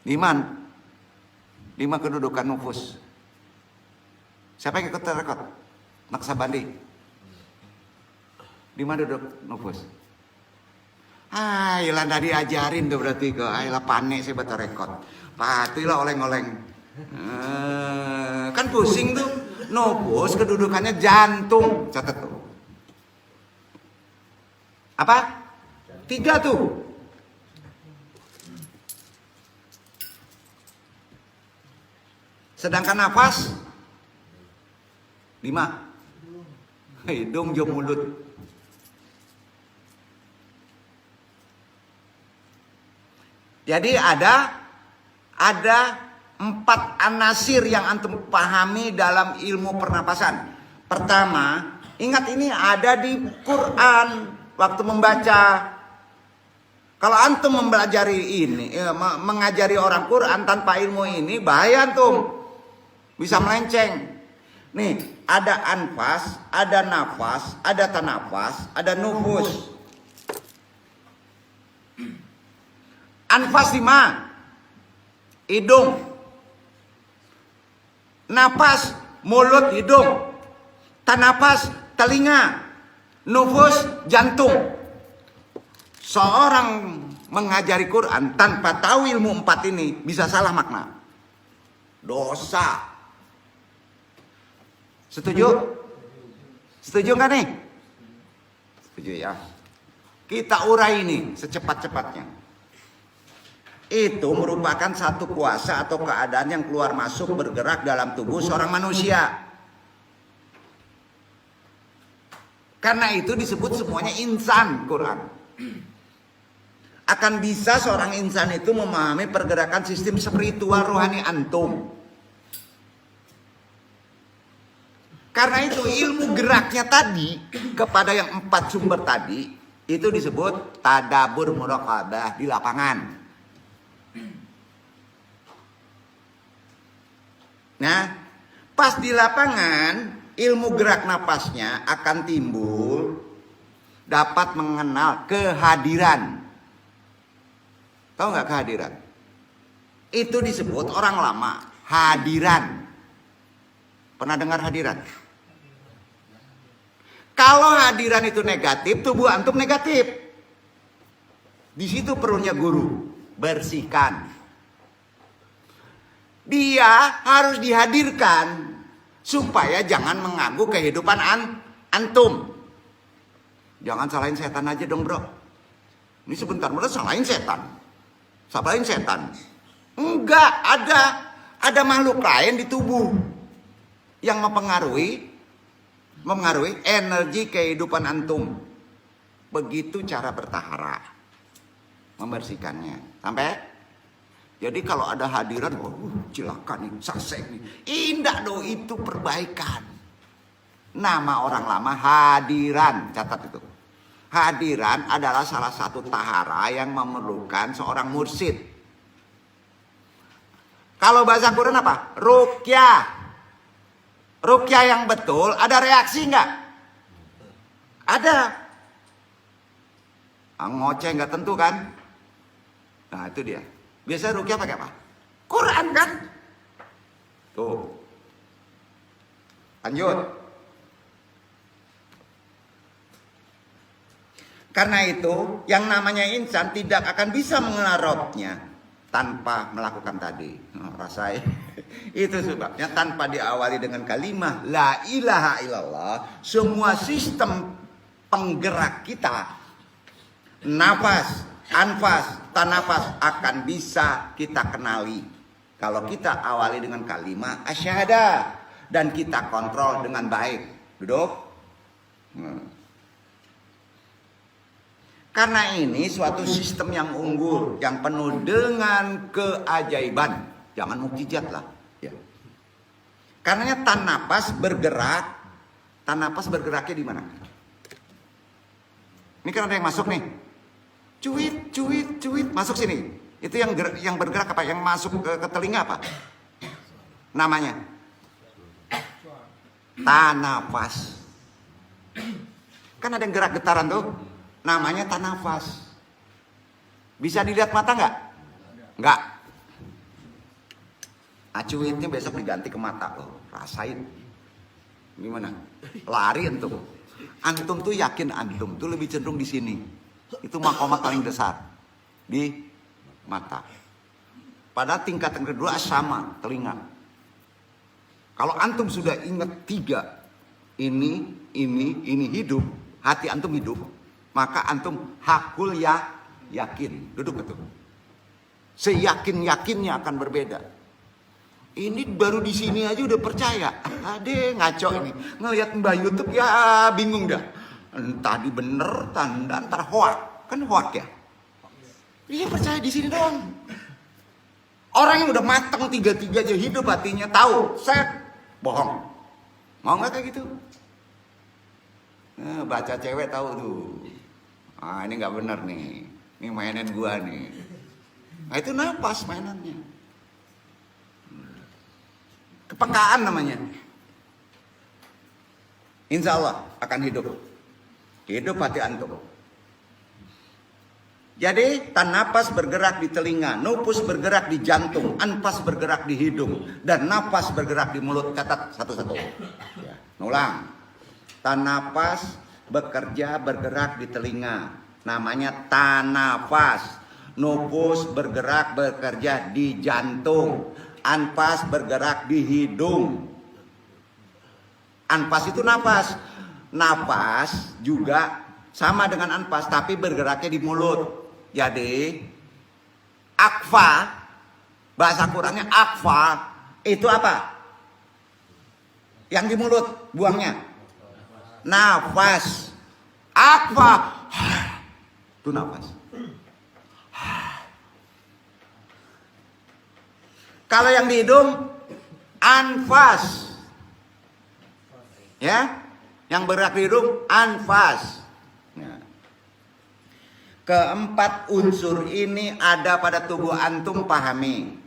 Lima kedudukan nufus. Siapa yang ikut tarekat? Naksabandi. 5 duduk nufus. Ayolah tadi ajarin tuh berarti ke ayolah panik sih buat tarekat. Patulah oleng-oleng. Kan pusing tuh. Nufus kedudukannya jantung. Catat tuh. Apa? 3 tuh. Sedangkan nafas 5. Hidung jo mulut. Jadi ada 4 anasir yang antum pahami dalam ilmu pernapasan. Pertama, ingat ini ada di Quran waktu membaca. Kalau antum mempelajari ini, mengajari orang Quran tanpa ilmu ini, bahaya antum. Bisa melenceng. Nih, ada anfas, ada nafas, ada tanafas, ada nufus. Anfas 5. Hidung. Napas, mulut, hidung. Tanafas, telinga. Nufus, jantung. Seorang mengajari Quran tanpa tahu ilmu 4 ini bisa salah makna. Dosa. Setuju? Setuju nggak nih? Setuju ya. Kita urai ini secepat-cepatnya. Itu merupakan satu kuasa atau keadaan yang keluar masuk bergerak dalam tubuh seorang manusia. Karena itu disebut semuanya insan Quran. akan bisa seorang insan itu memahami pergerakan sistem spiritual rohani antum. Karena itu ilmu geraknya tadi kepada yang 4 sumber tadi itu disebut tadabur muraqabah di lapangan. Nah, pas di lapangan ilmu gerak napasnya akan timbul, dapat mengenal kehadiran. Tahu nggak kehadiran? Itu disebut orang lama hadiran. Pernah dengar hadiran? Kalau hadiran itu negatif, tubuh antum negatif. Di situ perlunya guru, bersihkan. Dia harus dihadirkan supaya jangan mengganggu kehidupan antum. Jangan salahin setan aja dong, bro. Ini sebentar mudah salahin setan. Salahin setan. Enggak, ada makhluk lain di tubuh yang mempengaruhi energi kehidupan antum. Begitu cara bertahara, membersihkannya. Sampai? Jadi kalau ada hadiran, cilaka nih, sasek nih. Indah doh, itu perbaikan. Nama orang lama hadiran, catat itu. Hadiran adalah salah satu tahara yang memerlukan seorang mursyid. Kalau bahasa Quran apa? Ruqyah. Ruqyah yang betul ada reaksi nggak? Ada. Ngoceh nggak tentu kan? Nah itu dia. Biasa ruqyah pakai apa? Quran kan? Tuh. Lanjut. Karena itu yang namanya insan tidak akan bisa mengenal Rabbnya tanpa melakukan tadi. Rasain. Itu sebabnya tanpa diawali dengan kalimah la ilaha illallah, semua sistem penggerak kita, nafas, anfas, tanafas akan bisa kita kenali. Kalau kita awali dengan kalimah asyhada dan kita kontrol dengan baik. Duduk. Karena ini suatu sistem yang unggul, yang penuh dengan keajaiban. Jangan mukjizat lah. Ya. Karenanya tanafas bergeraknya di mana? Ini kan ada yang masuk nih. Cuit, masuk sini. Itu yang bergerak apa? Yang masuk ke telinga apa? Namanya? Tanafas. Kan ada yang gerak getaran tuh. Namanya tanafas. Bisa dilihat mata nggak? Nggak. Acuitnya besok diganti ke mata loh. Rasain. Gimana? Lari antum. Antum tuh yakin antum tuh lebih cenderung di sini. Itu makomat paling besar. Di mata. Pada tingkatan kedua sama telinga. Kalau antum sudah ingat 3. Ini hidup. Hati antum hidup. Maka antum hakul yakin. Duduk betul. Seyakin-yakinnya akan berbeda. Ini baru di sini aja udah percaya. Ade ngaco ini. Ngelihat Mbah YouTube ya bingung dah. Tadi bener, ntar hoak. Kan hoak ya. Iya percaya di sini doang. Orang yang udah matang 3 aja hidup hatinya tahu. Set. Bohong. Mau nggak kayak gitu? Baca cewek tahu tuh. Ini nggak bener nih. Ini mainan gua nih. Nah itu napas mainannya. Kepekaan namanya. Insya Allah akan hidup. Hidup hati antum. Jadi napas bergerak di telinga, nupus bergerak di jantung, anfas bergerak di hidung, dan napas bergerak di mulut. Catat satu-satu. Ya. Ulang. Napas bergerak di telinga, namanya tanafas. Nupus bekerja di jantung, anfas bergerak di hidung. Anfas itu napas. Napas juga sama dengan anfas, tapi bergeraknya di mulut. Jadi akfa, bahasa Qurannya akfa, itu apa? Yang di mulut, buangnya nafas. Akfa, Itu nafas. Kalau yang di hidung anfas. Ya, yang bergerak di hidung anfas. Nah. Keempat unsur ini ada pada tubuh antum, pahami.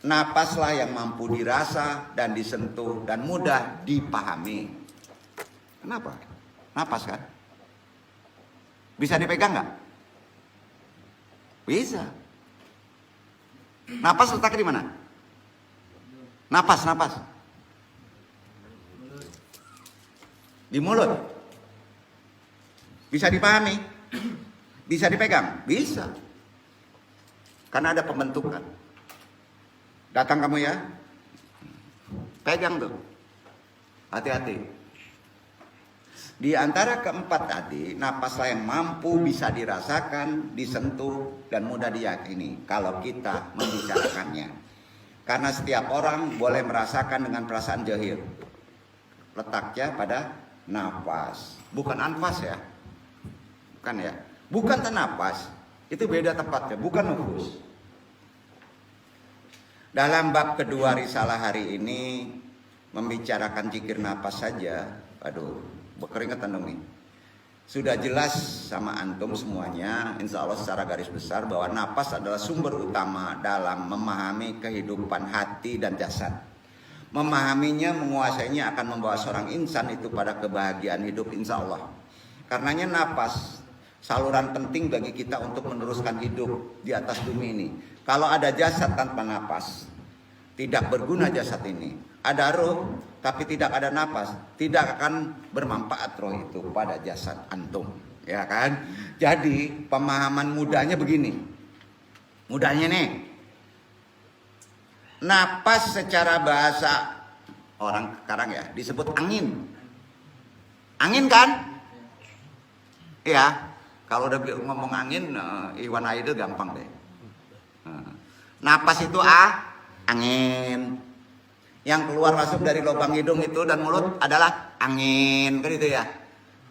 Napaslah yang mampu dirasa dan disentuh dan mudah dipahami. Kenapa? Napas kan? Bisa dipegang nggak? Bisa. Napas letaknya di mana? Napas. Di mulut. Bisa dipahami? Bisa dipegang? Bisa. Karena ada pembentukan. Datang kamu ya. Pegang tuh. Hati-hati. Di antara keempat tadi, napaslah yang mampu bisa dirasakan, disentuh, dan mudah diyakini kalau kita membicarakannya. Karena setiap orang boleh merasakan dengan perasaan jahir. Letaknya pada nafas, bukan anfas ya. Bukan ya. Bukan tenapas. Itu beda tempatnya, bukan nufus. Dalam bab kedua risalah hari ini membicarakan zikir nafas saja. Aduh, berkeringetan dong nih. Sudah jelas sama antum semuanya, insya Allah secara garis besar, bahwa nafas adalah sumber utama dalam memahami kehidupan hati dan jasad. Memahaminya, menguasainya akan membawa seorang insan itu pada kebahagiaan hidup insya Allah. Karenanya nafas saluran penting bagi kita untuk meneruskan hidup di atas bumi ini. Kalau ada jasad tanpa napas, tidak berguna jasad ini. Ada roh, tapi tidak ada napas, tidak akan bermanfaat roh itu pada jasad antum. Ya kan? Jadi pemahaman mudahnya begini. Mudahnya nih. Napas secara bahasa orang sekarang ya disebut angin. Angin kan? Ya. Kalau udah ngomong angin, Iwan Aidil gampang deh. Napas itu angin. Yang keluar masuk dari lubang hidung itu dan mulut adalah angin, kan itu ya.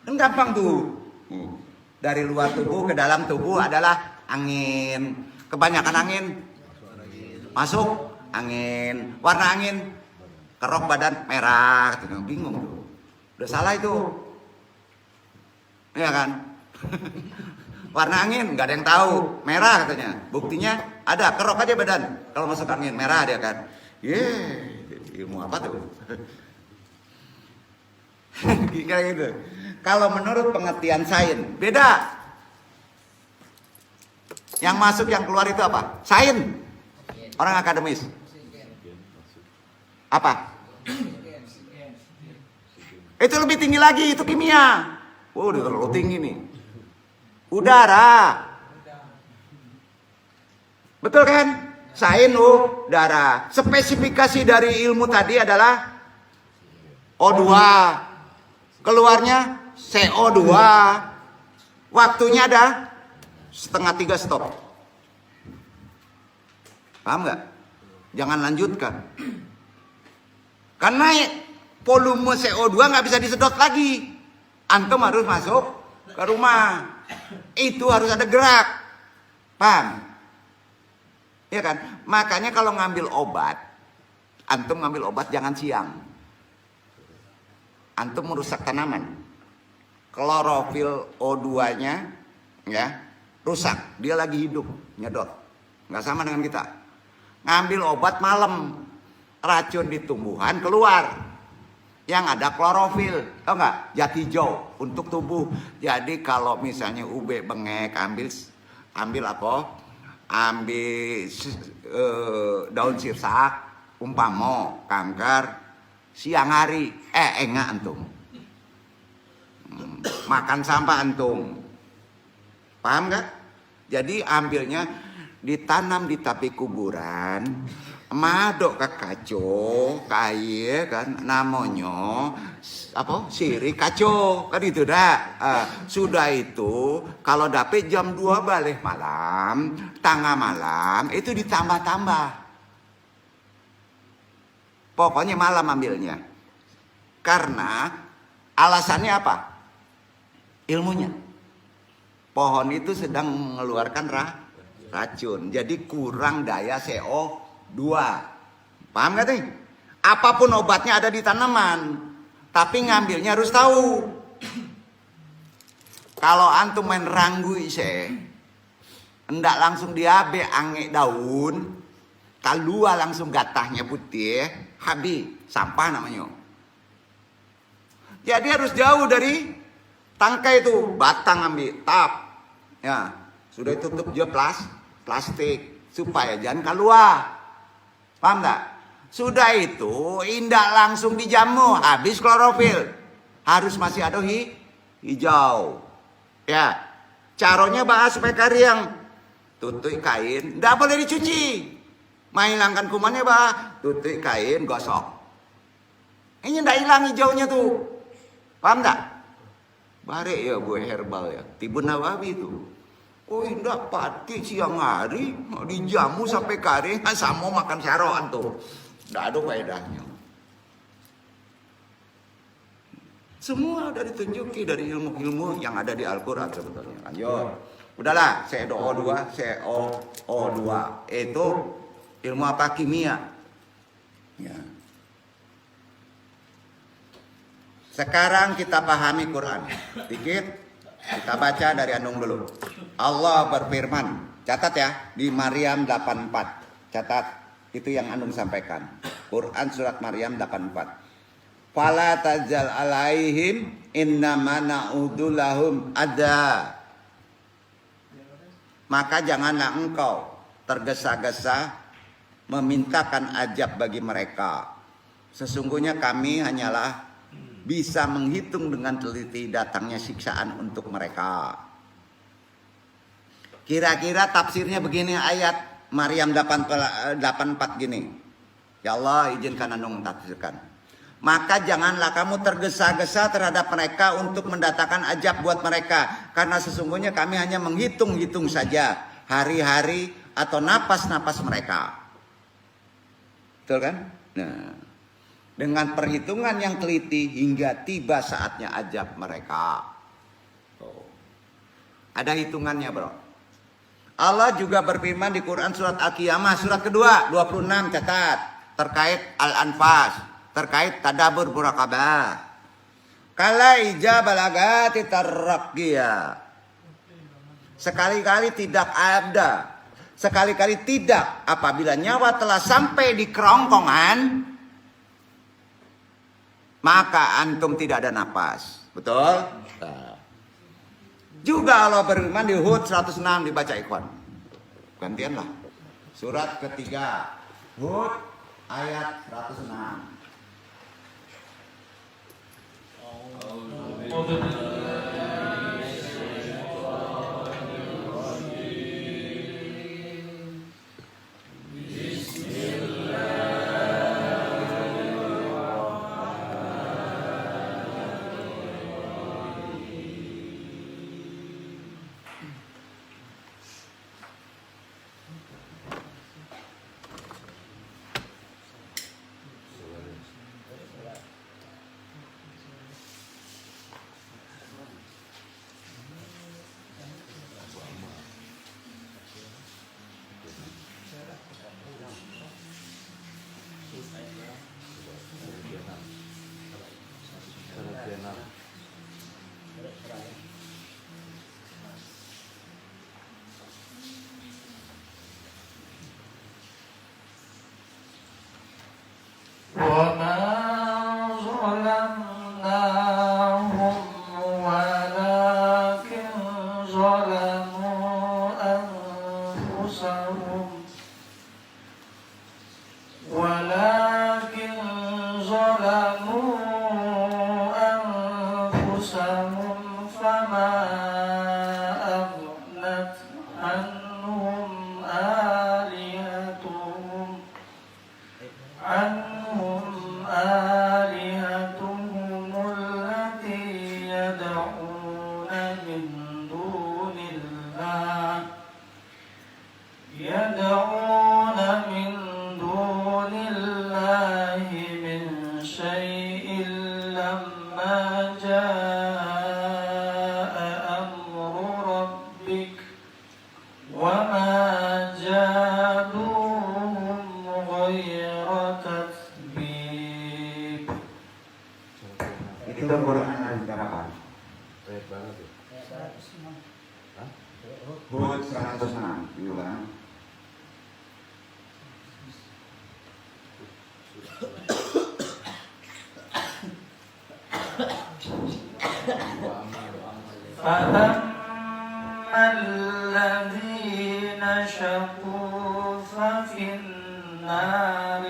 Kan gampang tuh. Dari luar tubuh ke dalam tubuh adalah angin. Kebanyakan angin masuk angin. Warna angin kerok badan merah, gitu. Bingung tuh. Udah salah itu. Iya kan? Warna angin nggak ada yang tahu, merah katanya. Buktinya ada, kerok aja badan kalau masuk angin merah dia kan. Ilmu apa tuh? Kayak gitu. Kalau menurut pengertian sains beda. Yang masuk yang keluar itu apa? Sains. Orang akademis. Apa? Itu lebih tinggi lagi, itu kimia. Udah terlalu tinggi nih. Udara. Betul kan? Sains udara. Spesifikasi dari ilmu tadi adalah O2. Keluarnya CO2. Waktunya ada 2:30 stop. Paham nggak? Jangan lanjutkan. Karena volume CO2 nggak bisa disedot lagi. Antum harus masuk ke rumah. Itu harus ada gerak. Paham? Ya kan? Makanya kalau ngambil obat, antum ngambil obat jangan siang. Antum merusak tanaman. Klorofil O2-nya ya, rusak. Dia lagi hidup, nyedot. Nggak sama dengan kita. Ngambil obat malam, racun di tumbuhan keluar. Yang ada klorofil, tau nggak? Zat hijau untuk tubuh. Jadi kalau misalnya UB bengek, ambil apa? Ambil daun sirsak, umpamo kanker, siang hari, enggak antum. Makan sampah antum. Paham nggak? Jadi ambilnya ditanam di tepi kuburan. Madok ke kaco, kaya kan namanya apa? Sirih kaco, kan itu dah. Sudah itu kalau dapet jam 2 balik malam, tengah malam itu ditambah-tambah. Pokoknya malam ambilnya. Karena Alasannya apa? Ilmunya. Pohon itu sedang mengeluarkan racun. Jadi kurang daya CO2. Paham gak nih? Apapun obatnya ada di tanaman. Tapi ngambilnya harus tahu. Kalau antum main ranggui hendak langsung diabe ange daun. Kalua langsung gatahnya putih. Habis. Sampah namanya. Jadi harus jauh dari tangkai itu. Batang ambil. Tap. Ya. Sudah tutup juga plastik. Supaya jangan keluar. Paham tak? Sudah itu indah langsung dijamu. Habis klorofil. Harus masih ada hijau. Ya. Caranya bahas supaya kariang. Tutup kain. Tidak boleh dicuci. Menghilangkan kumannya bah. Tutup kain gosok. Ini tidak hilang hijaunya tuh. Paham tak? Bare ya gue herbal ya. Tibun Nawawi itu. Oh indah pati siang hari. Dijamu sampai kering. Sama makan saroan tuh. Tidak ada faedahnya. Semua dari tunjuki dari ilmu-ilmu yang ada di Al-Quran sebetulnya. Lanjut. Udahlah, CO2, CO2 itu ilmu apa? Kimia. Ya. Sekarang kita pahami Quran. Dikit kita baca dari Anung dulu. Allah berfirman, catat ya, di Maryam 84. Catat, itu yang Anung sampaikan. Quran surat Maryam 84. Fala tajal alaihim innama na'udzu lahum ada. Maka janganlah engkau tergesa-gesa memintakan ajab bagi mereka. Sesungguhnya kami hanyalah bisa menghitung dengan teliti datangnya siksaan untuk mereka. Kira-kira tafsirnya begini ayat Maryam 84 gini. Ya Allah izinkan Anung tafsirkan. Maka janganlah kamu tergesa-gesa terhadap mereka untuk mendatangkan ajab buat mereka. Karena sesungguhnya kami hanya menghitung-hitung saja hari-hari atau napas-napas mereka. Betul kan? Nah, dengan perhitungan yang teliti hingga tiba saatnya ajab mereka. Ada hitungannya bro. Allah juga berfirman di Quran surat Al-Qiyamah surat kedua 26 catat. Terkait Al-Anfas. Terkait tadabur muraqabah. Kala ija balagati tarraqqiyah. Sekali-kali tidak ada. Sekali-kali tidak apabila nyawa telah sampai di kerongkongan. Maka antum tidak ada napas. Betul? Juga Allah berfirman di Hud 106 dibaca ikhwan. Gantianlah. Surat ketiga. Hud ayat 106. لما جاء kemarin berapa? Banyak banget ya. 106. Hah? Hud 106, diulang. فأما الذين شقوا ففي النار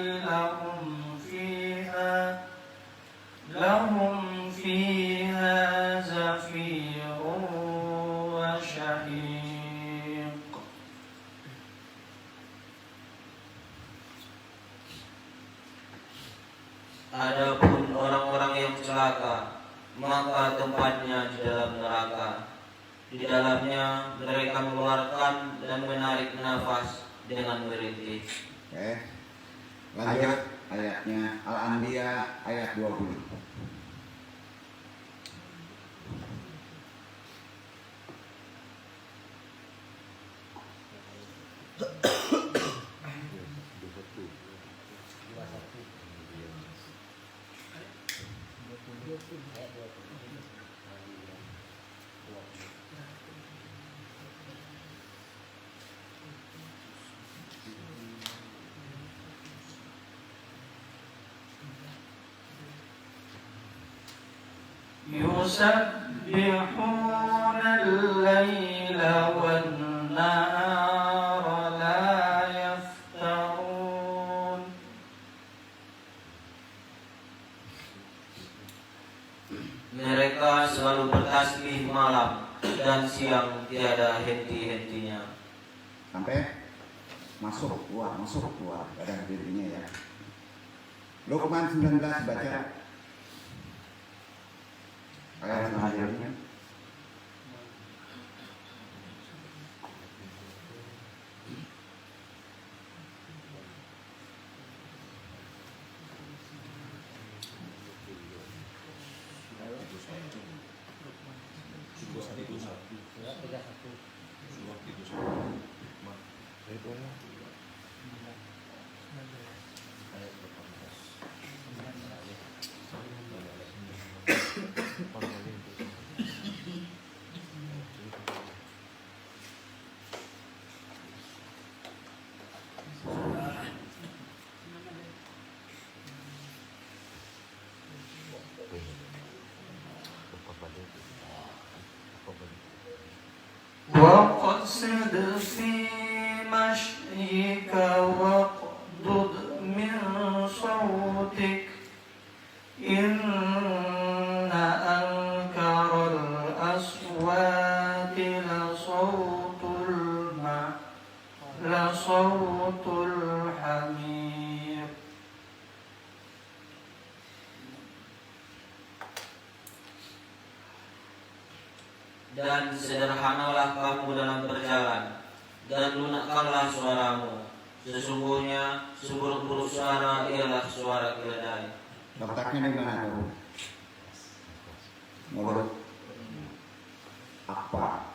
لهم فيها زفير وشهيق. Adapun orang-orang yang celaka, maka tempatnya di dalam neraka. Di dalamnya mereka mengeluarkan dan menarik nafas dengan merintih. Oke. Lanjut ayatnya Al-Anbiya ayat 20. يسبحون الليل والنهار لا يفترون. Mereka selalu bertasbih malam dan siang tiada henti-hentinya. Sampai masuk keluar ada henti-hentinya ya. Luqman 19 baca ayat selanjutnya. وقصد في مشيك واغضض من صوتك إن أنكر الأصوات لصوت الحمير. Dan sederhanalah kamu dalam berjalan, dan lunakkanlah suaramu. Sesungguhnya seburuk-buruk suara ialah suara keledai. Letaknya di mana tuh? Mulut apa?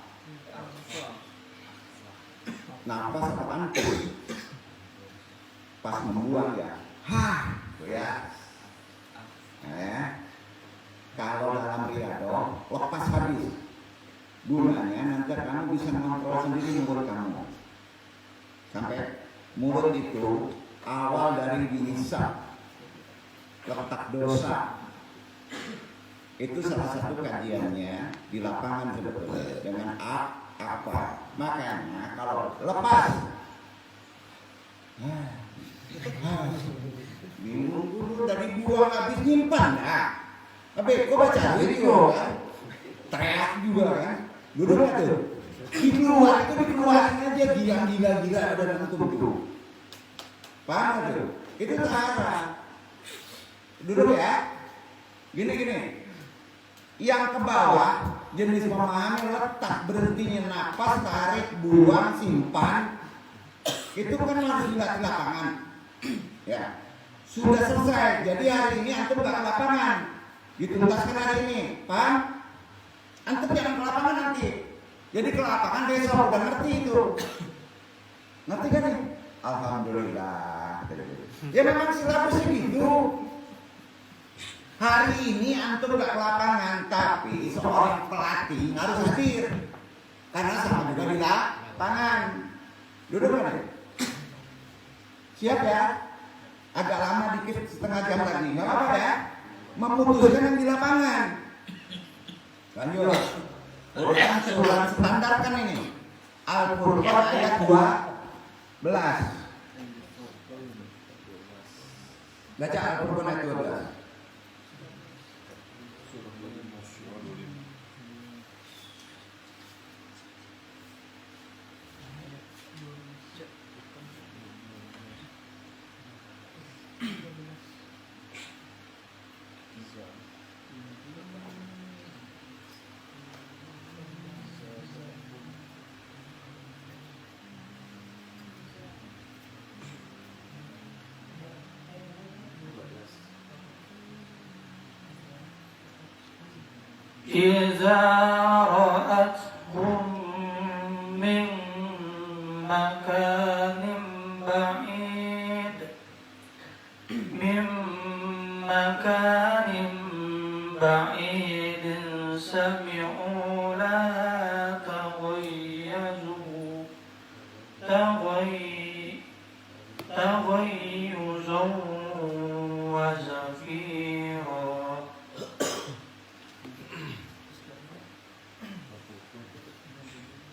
Nafas apa antus? Pas membuang ya. Hah, ya. Kalau dalam riyadhah lepas habis. Gunanya nanti kamu bisa mengontrol sendiri mulut kamu. Sampai mulut itu awal dari dihisab, letak dosa. Itu salah satu kajiannya di lapangan sebetulnya dengan apa. Makanya kalau lepas, minum dulu dari buang habis nyimpan. Tapi kok baca video kan? Teriak juga kan? Duduk nggak tuh? Dikeluarin aja gila ada dalam tubuh. Paham tuh? Itu cara. Duduk ya. Gini. Yang ke bawah jenis memahami letak berhentinya napas, tarik, buang, simpan. Itu kan harus di lapangan. Ya. Sudah selesai. Jadi hari ini antum nggak ke lapangan. Dituntaskan hari ini. Paham? Antum jangan ke lapangan nanti. Jadi ke lapangan besok udah ngerti itu. Ngerti kan nih? Alhamdulillah. Ya memang silabusnya gitu. Hari ini antum gak ke lapangan, tapi seorang pelatih harus hadir. Karena sama juga di lapangan. Duduk mana? Siap ya? Agak lama dikit, setengah jam lagi. Gak apa-apa ya? Memutuskan yang di lapangan. Lanjut. Quran sebulan standar kan ini. Al-Furqan ayat 12. Baca Al-Furqan ayat 12. إذا رأتهم من مكان بعيد سمعوا لها تغيظا وزفيرا.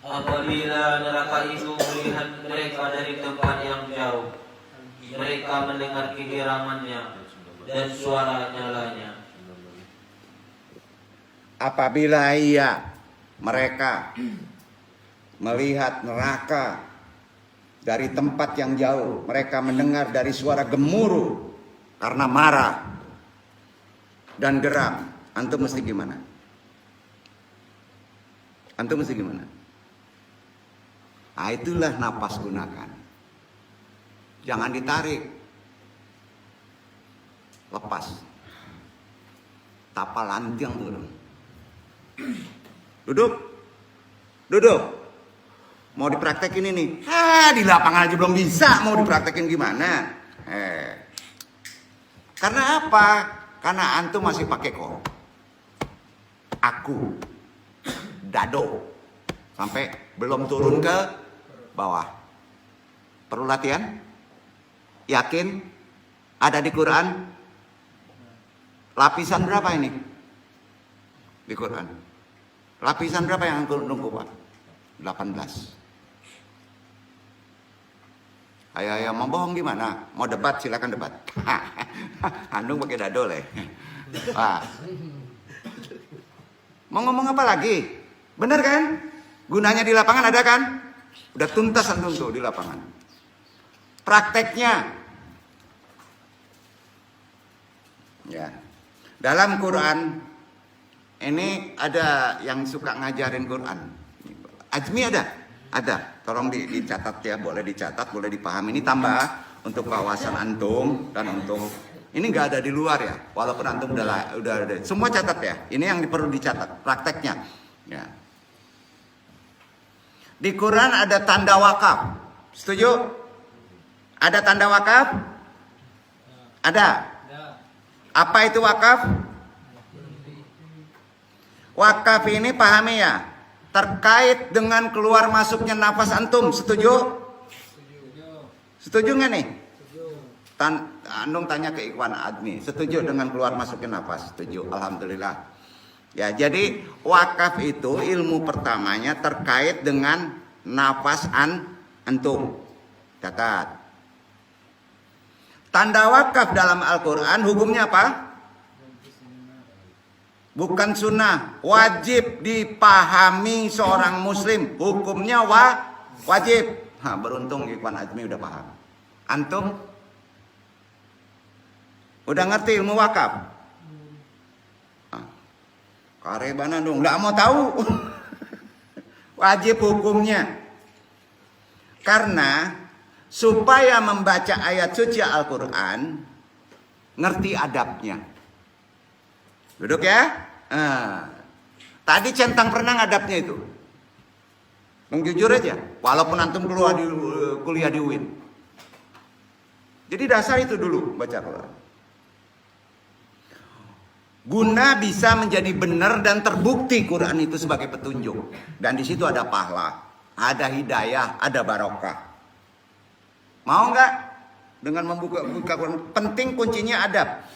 Apabila neraka itu melihat mereka dari tempat yang jauh, mereka mendengar kegeramannya dan suara nyalanya. Apabila mereka melihat neraka dari tempat yang jauh, mereka mendengar dari suara gemuruh karena marah dan geram. Antum mesti gimana? Antum mesti gimana? Nah, itulah napas gunakan. Jangan ditarik. Lepas. Tapal lantiang turun. Duduk. Mau dipraktekin ini. Di lapangan aja belum bisa. Mau dipraktekin gimana? Karena apa? Karena antum masih pakai kok. Aku. Dado. Sampai belum turun ke bawah. Perlu latihan? Yakin? Ada di Quran? Lapisan berapa ini? Di Quran. Lapisan berapa yang nunggu Pak? 18. Ayo, mau bohong gimana? Mau debat silakan debat. Andung pakai dado leh. Mau ngomong apa lagi? Bener kan? Gunanya di lapangan ada kan? Udah tuntas antum tuh di lapangan. Prakteknya. Ya. Dalam Quran ini ada yang suka ngajarin Quran. Azmi ada? Ada. Tolong dicatat ya, boleh dicatat, boleh dipahami. Ini tambah untuk wawasan antum dan untuk ini nggak ada di luar ya. Walaupun antum udah ada. Semua catat ya. Ini yang perlu dicatat prakteknya. Ya. Di Quran ada tanda wakaf. Setuju? Ada tanda wakaf? Ada. Apa itu wakaf? Wakaf ini pahami ya, terkait dengan keluar masuknya nafas antum. Setuju? Setuju nggak nih? Andung tanya ke Ikhwan Admi. Setuju dengan keluar masuknya nafas? Setuju. Alhamdulillah. Ya, jadi wakaf itu ilmu pertamanya terkait dengan nafas antum. Catat. Tanda wakaf dalam Al-Quran hukumnya apa? Bukan sunnah, wajib dipahami seorang muslim. Hukumnya wajib. Beruntung Ikhwan Azmi udah paham. Antum? Udah ngerti ilmu wakaf? Karebana dong, nggak mau tahu. Wajib hukumnya. Karena supaya membaca ayat suci Al-Quran, ngerti adabnya. Duduk ya. Tadi centang perenang adabnya itu. Jujur aja. Walaupun antum kuliah di UIN. Jadi dasar itu dulu baca Quran. Guna bisa menjadi benar dan terbukti Quran itu sebagai petunjuk. Dan di situ ada pahala, ada hidayah, ada barokah. Mau nggak dengan membuka Quran? Penting kuncinya adab.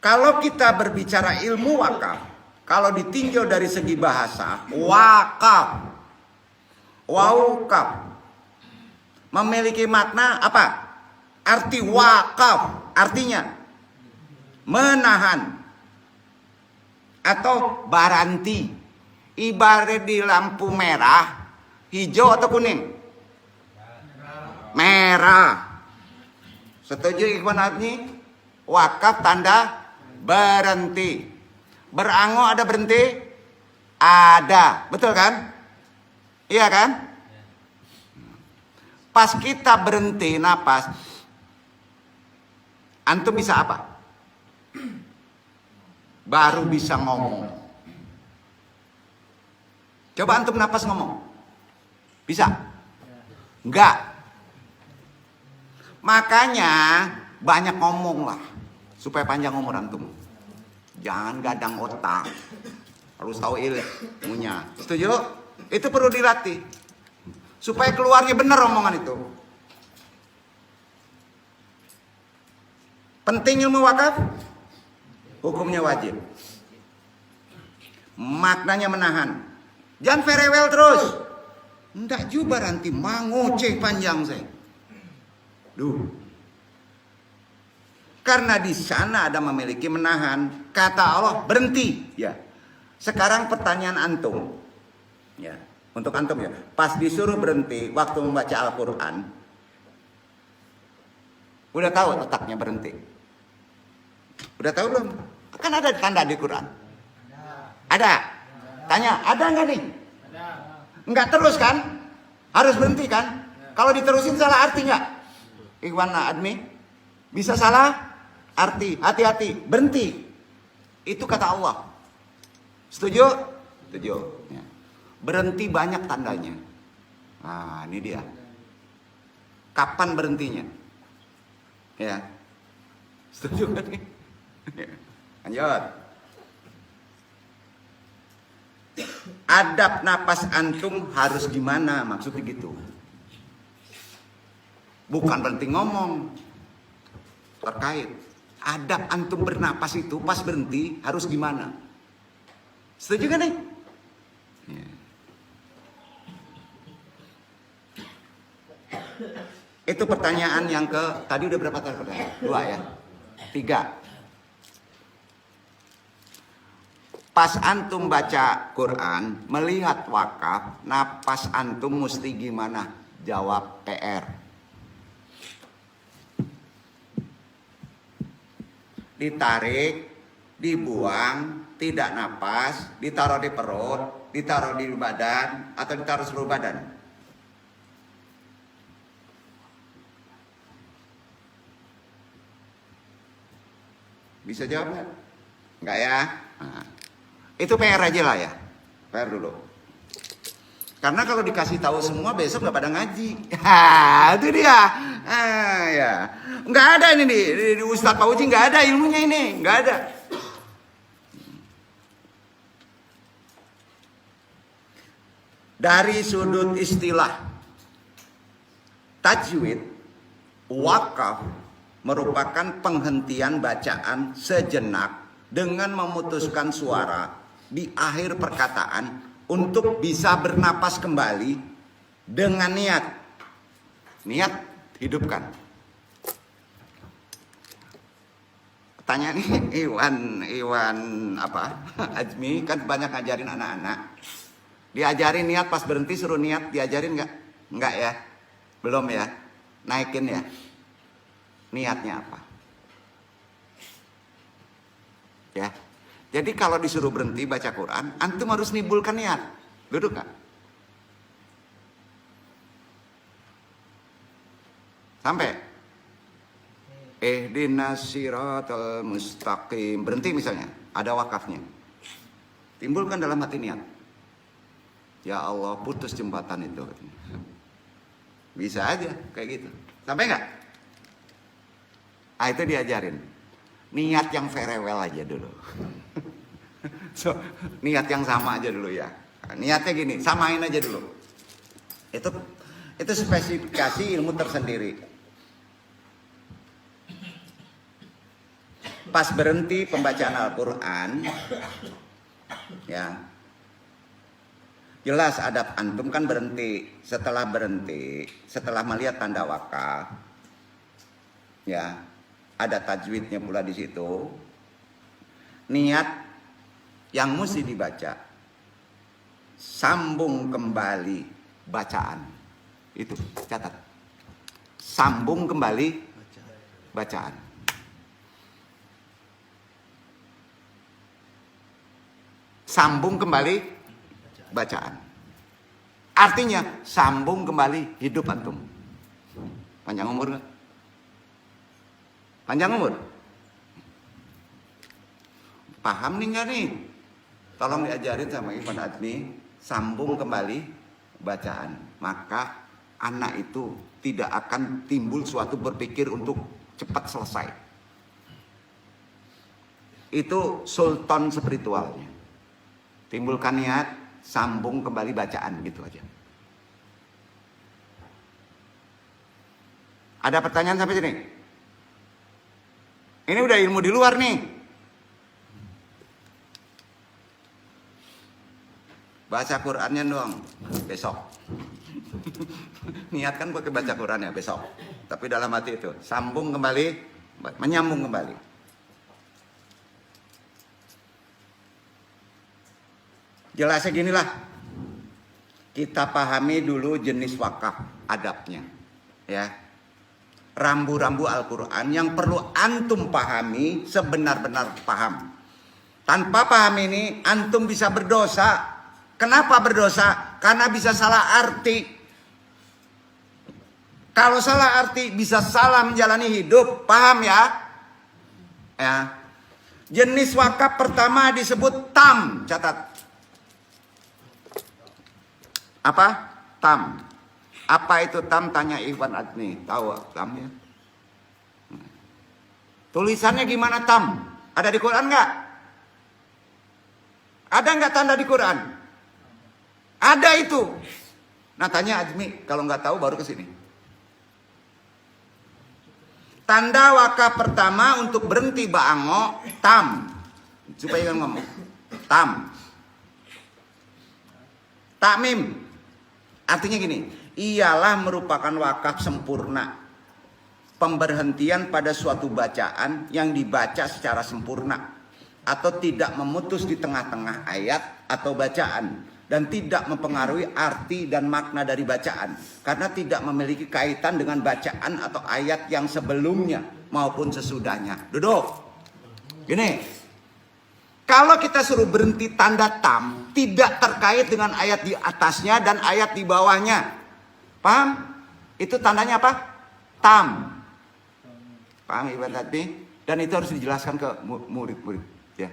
Kalau kita berbicara ilmu wakaf, kalau ditinjau dari segi bahasa, wakaf, wawkaf, memiliki makna apa? Arti wakaf, artinya menahan atau baranti. Ibarat di lampu merah, hijau atau kuning? Merah. Setuju Ikhwan Adni? Wakaf tanda berhenti. Berango ada berhenti? Ada. Betul kan? Iya kan? Pas kita berhenti napas, antum bisa apa? Baru bisa ngomong. Coba antum napas ngomong. Bisa? Enggak. Makanya banyak ngomong lah. Supaya panjang umur antum. Jangan gadang otak. Harus tahu ilmunya. Setuju? Itu perlu dilatih. Supaya keluarnya benar omongan itu. Penting ilmu wakaf? Hukumnya wajib. Maknanya menahan. Jangan ferewel terus. Ndak juga nanti mangoceh panjang saya. Duh. Karena di sana ada memiliki menahan. Kata Allah berhenti. Ya. Sekarang pertanyaan antum. Ya. Untuk antum ya. Pas disuruh berhenti waktu membaca Al-Quran. Udah tahu otaknya berhenti? Udah tahu belum? Kan ada tanda di Quran. Ada. Tanya, ada nggak nih? Nggak terus kan? Harus berhenti kan? Kalau diterusin salah arti nggak? Ikhwan Admi, bisa salah arti. Hati-hati, berhenti. Itu kata Allah. Setuju? Setuju. Ya. Berhenti banyak tandanya. Nah, ini dia. Kapan berhentinya? Ya. Setuju kan nih? Lanjut. Adab napas antum harus gimana? Maksudnya gitu. Bukan berhenti ngomong. Terkait. Adab antum bernapas itu pas berhenti harus gimana? Setuju kan nih? Ya. Itu pertanyaan yang tadi udah berapa kali pertanyaan? 2 ya? 3. Pas antum baca Quran, melihat wakaf, napas antum mesti gimana? Jawab PR. Ditarik, dibuang, tidak napas, ditaruh di perut, ditaruh di badan, atau ditaruh seluruh badan. Bisa jawab nggak? Enggak ya? Nah, itu PR aja lah ya. PR dulu. Karena kalau dikasih tahu semua besok nggak pada ngaji. Itu dia. Ya. Nggak ada ini di Ustadz Pak Uji nggak ada ilmunya ini, nggak ada. Dari sudut istilah tajwid, wakaf merupakan penghentian bacaan sejenak dengan memutuskan suara di akhir perkataan untuk bisa bernapas kembali dengan niat. Niat hidupkan. Pertanyaan ini Iwan apa? Azmi kan banyak ngajarin anak-anak. Diajarin niat pas berhenti suruh niat, diajarin nggak? Nggak ya? Belum ya? Naikin ya? Niatnya apa? Ya. Jadi kalau disuruh berhenti baca Quran, antum harus nimbulkan niat. Duduk nggak? Sampai. Ihdinas siratal mustaqim. Berhenti misalnya, ada wakafnya. Timbulkan dalam hati niat. Ya Allah, putus jembatan itu. Bisa aja kayak gitu. Sampai nggak? Ah, itu diajarin. niat yang very well aja dulu. So, niat yang sama aja dulu ya. Niatnya gini, samain aja dulu. Itu spesifikasi ilmu tersendiri. Pas berhenti pembacaan Al-Quran, ya, jelas adab antum kan berhenti. Setelah melihat tanda wakaf, ya, ada tajwidnya pula di situ. Niat yang mesti dibaca, sambung kembali bacaan. Itu catat. Sambung kembali bacaan. Sambung kembali bacaan. Artinya sambung kembali hidup antum. Panjang umur gak? Panjang umur? Paham nih nggak nih? Tolong diajarin sama Ivan Admi, sambung kembali bacaan. Maka anak itu tidak akan timbul suatu berpikir untuk cepat selesai. Itu sultan spiritualnya. Timbulkan niat, sambung kembali bacaan, gitu aja. Ada pertanyaan sampai sini? Ini udah ilmu di luar nih. Baca Qurannya dong besok. Niatkan pakai baca Qurannya besok. Tapi dalam hati itu sambung kembali, menyambung kembali. Jelasnya ginilah. Kita pahami dulu jenis wakaf, adabnya. Ya. Rambu-rambu Al-Quran yang perlu antum pahami sebenar-benar paham. Tanpa paham ini antum bisa berdosa. Kenapa berdosa? Karena bisa salah arti. Kalau salah arti bisa salah menjalani hidup. Paham ya? Ya. Jenis wakaf pertama disebut tam. Catat. Apa? Tam. Apa itu tam? Tanya Iwan Adni. Tahu tam ya? Tulisannya gimana tam? Ada di Quran nggak? Ada nggak tanda di Quran? Ada itu. Nah tanya Admi. Kalau nggak tahu baru ke sini. Tanda wakaf pertama untuk berhenti baango tam. Supaya kan ngomong. Tam. Takmim. Artinya gini, ialah merupakan wakaf sempurna. Pemberhentian pada suatu bacaan yang dibaca secara sempurna. Atau tidak memutus di tengah-tengah ayat atau bacaan. Dan tidak mempengaruhi arti dan makna dari bacaan. Karena tidak memiliki kaitan dengan bacaan atau ayat yang sebelumnya maupun sesudahnya. Duduk. Gini. Kalau kita suruh berhenti tanda tam, tidak terkait dengan ayat di atasnya dan ayat di bawahnya. Paham? Itu tandanya apa? Tam. Paham Ibu tadi? Dan itu harus dijelaskan ke murid-murid. Ya.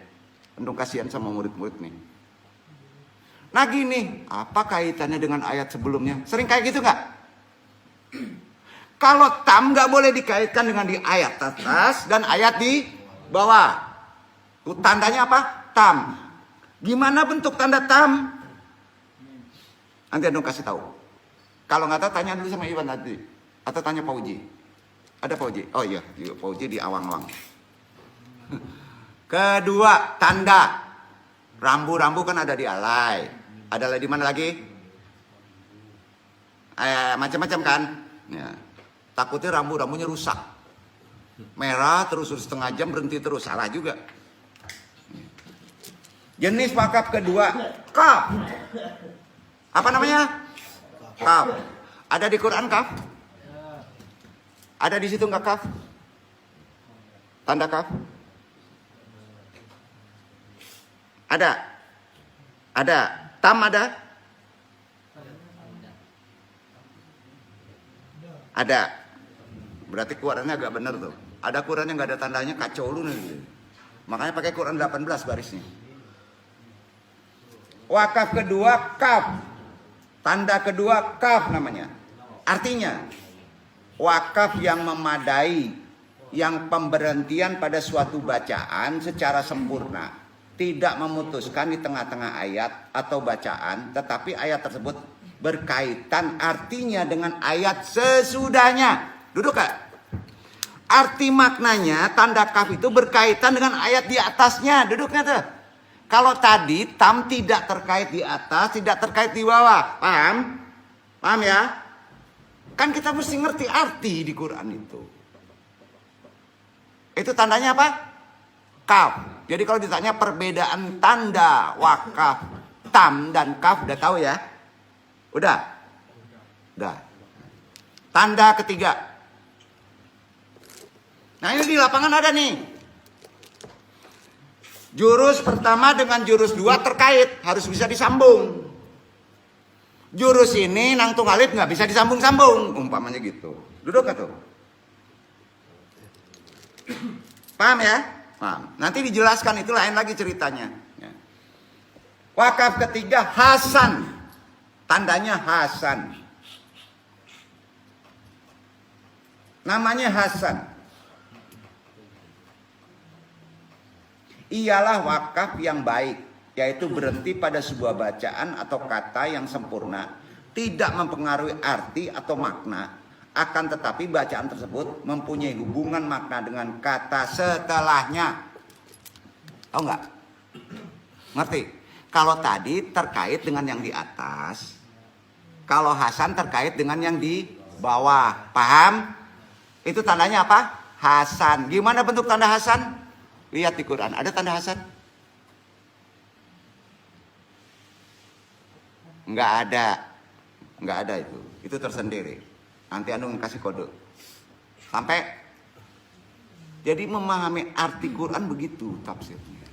Penuh kasihan sama murid-murid nih. Nah gini, apa kaitannya dengan ayat sebelumnya? Sering kayak gitu nggak? Kalau tam nggak boleh dikaitkan dengan di ayat atas dan ayat di bawah. Tandanya apa? Tam. Gimana bentuk tanda tam? Nanti Anu kasih tahu. Kalau nggak tahu tanya dulu sama Iwan tadi. Atau tanya Pak Uji. Ada Pak Uji? Oh iya, Pak Uji di awang-awang. Kedua, tanda. Rambu-rambu kan ada di alai. Ada di mana lagi? Macam-macam kan? Ya. Takutnya rambu-rambunya rusak. Merah terus setengah jam berhenti terus. Salah juga. Jenis wakaf kedua, kaf. Apa namanya? Kaf. Ada di Quran kaf? Ada di situ nggak kaf? Tanda kaf? Ada. Ada. Tam ada? Ada. Berarti Qurannya agak benar tuh. Ada Quran yang nggak ada tandanya, kacau lu nih. Makanya pakai Quran 18 barisnya. Wakaf kedua kaf. Tanda kedua kaf namanya. Artinya wakaf yang memadai yang pemberhentian pada suatu bacaan secara sempurna tidak memutuskan di tengah-tengah ayat atau bacaan, tetapi ayat tersebut berkaitan artinya dengan ayat sesudahnya. Duduk Kak. Arti maknanya tanda kaf itu berkaitan dengan ayat di atasnya. Duduknya tuh. Kalau tadi tam tidak terkait di atas, tidak terkait di bawah. Paham? Paham ya? Kan kita mesti ngerti arti di Quran itu. Itu tandanya apa? Kaf. Jadi kalau ditanya perbedaan tanda wakaf, tam dan kaf, udah tahu ya? Udah? Udah. Tanda ketiga. Nah ini di lapangan ada nih. Jurus pertama dengan jurus dua terkait, harus bisa disambung. Jurus ini nang tunggal alif nggak bisa disambung-sambung, umpamanya gitu. Duduk gak tuh? Paham ya? Paham. Nanti dijelaskan, itu lain lagi ceritanya. Wakaf ketiga Hasan, tandanya Hasan. Namanya Hasan. Ialah wakaf yang baik, yaitu berhenti pada sebuah bacaan atau kata yang sempurna, tidak mempengaruhi arti atau makna, akan tetapi bacaan tersebut mempunyai hubungan makna dengan kata setelahnya. Tahu nggak? Ngerti? Kalau tadi terkait dengan yang di atas, kalau Hasan terkait dengan yang di bawah. Paham? Itu tandanya apa? Hasan. Gimana bentuk tanda Hasan? Lihat di Quran, ada tanda Hasan? Enggak ada. Enggak ada itu. Itu tersendiri. Nanti anu kasih kode. Sampai. Jadi memahami arti Quran begitu tafsirnya.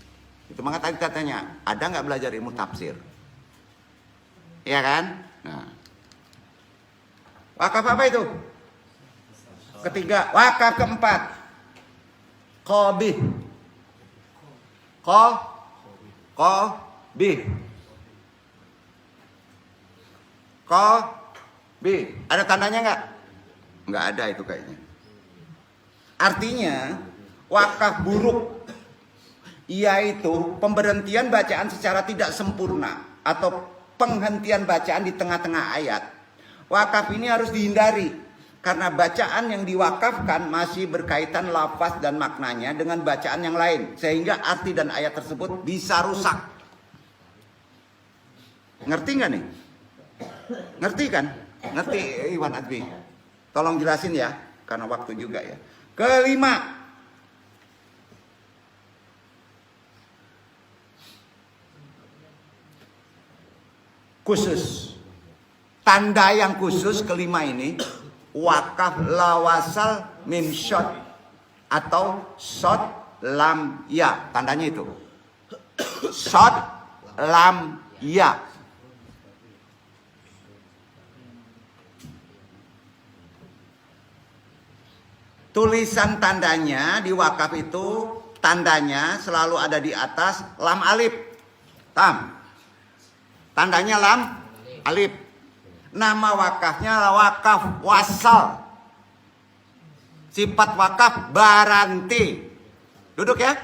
Itu maka tadi katanya, ada nggak belajar ilmu tafsir? Iya kan? Nah. Wakaf apa itu? Ketiga. Wakaf keempat. Qabih. Qabih. Qabih. Ada tandanya nggak? Nggak ada itu kayaknya. Artinya wakaf buruk, yaitu pemberhentian bacaan secara tidak sempurna atau penghentian bacaan di tengah-tengah ayat. Wakaf ini harus dihindari karena bacaan yang diwakafkan masih berkaitan lafaz dan maknanya dengan bacaan yang lain, sehingga arti dan ayat tersebut bisa rusak. Ngerti nggak nih? Ngerti kan? Ngerti Iwan Adwi? Tolong jelasin ya, karena waktu juga ya. Kelima, khusus. Tanda yang khusus kelima ini, wakaf lawasal mim shot atau shot lam ya. Tandanya itu shot lam ya. Tulisan tandanya di wakaf itu, tandanya selalu ada di atas lam alif. Tam. Tandanya lam alif. Nama wakafnya wakaf wasal. Sifat wakaf baranti. Duduk ya.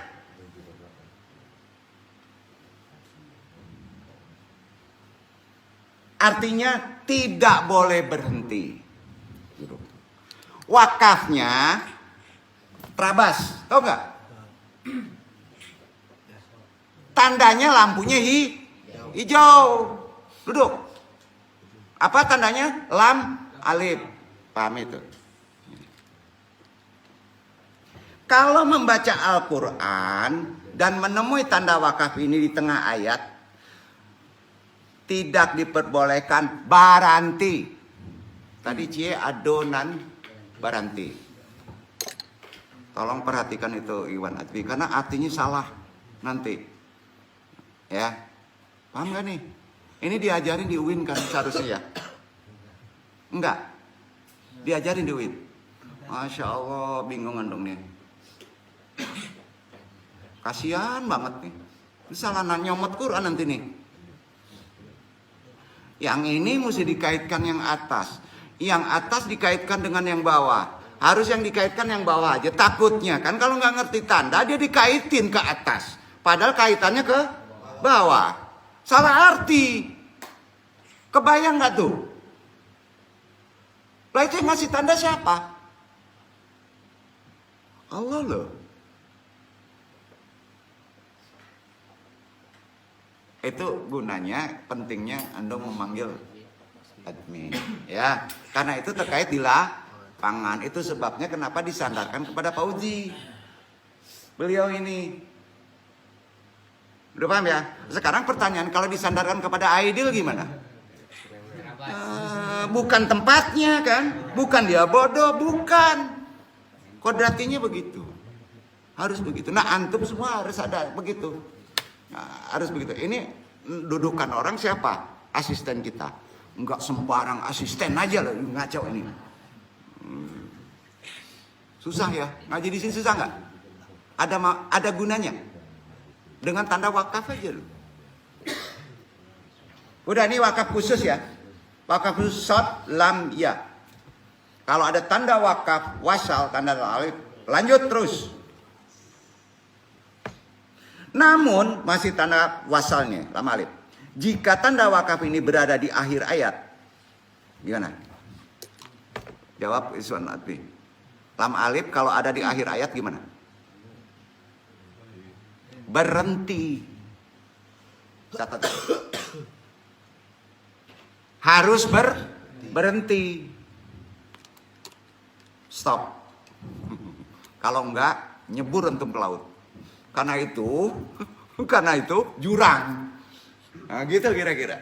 Artinya tidak boleh berhenti. Duduk. Wakafnya terabas, tahu nggak? Tandanya lampunya hijau. Duduk. Apa tandanya? Lam alif. Paham itu? Kalau membaca Al-Quran dan menemui tanda wakaf ini di tengah ayat, tidak diperbolehkan baranti. Tadi cie adonan baranti. Tolong perhatikan itu Iwan Adwi, karena artinya salah nanti. Ya, paham gak nih? Ini diajarin di UIN kan seharusnya ya? Enggak. Diajarin di UIN. Masya Allah, bingungan dong nih. Kasihan banget nih. Salah nyomot Quran nanti nih. Yang ini mesti dikaitkan yang atas. Yang atas dikaitkan dengan yang bawah. harus yang dikaitkan yang bawah aja. Takutnya kan kalau nggak ngerti tanda dia dikaitin ke atas. Padahal kaitannya ke bawah. Salah arti. Kebayang nggak tuh? Lah itu yang ngasih tanda siapa? Allah loh. Itu gunanya, pentingnya Anda memanggil admin, ya. Karena itu terkait di lapangan. Itu sebabnya kenapa disandarkan kepada Pak Uji. Beliau ini. Udah paham ya? Sekarang pertanyaan, kalau disandarkan kepada Aidil gimana? Bukan tempatnya kan? Bukan dia bodoh, bukan. Kodratinya begitu. Harus begitu. Nah, antum semua harus ada begitu. Nah, harus begitu. Ini dudukan orang siapa? Asisten kita. Enggak sembarang asisten aja loh, ngaco ini. Susah ya. Ngaji di sini susah nggak? Ada gunanya. Dengan tanda wakaf aja loh. Udah, ini wakaf khusus ya. Wakaf khusus shot lam ya. Kalau ada tanda wakaf wasal, tanda alif, lanjut terus. Namun masih tanda wasalnya, lam alif. Jika tanda wakaf ini berada di akhir ayat, gimana? Jawab Iswan Atbi. Lam alif kalau ada di akhir ayat gimana? Berhenti. Catat. Harus berhenti. Stop. Kalau enggak, nyebur entum ke laut. Karena itu jurang. Nah, gitu kira-kira.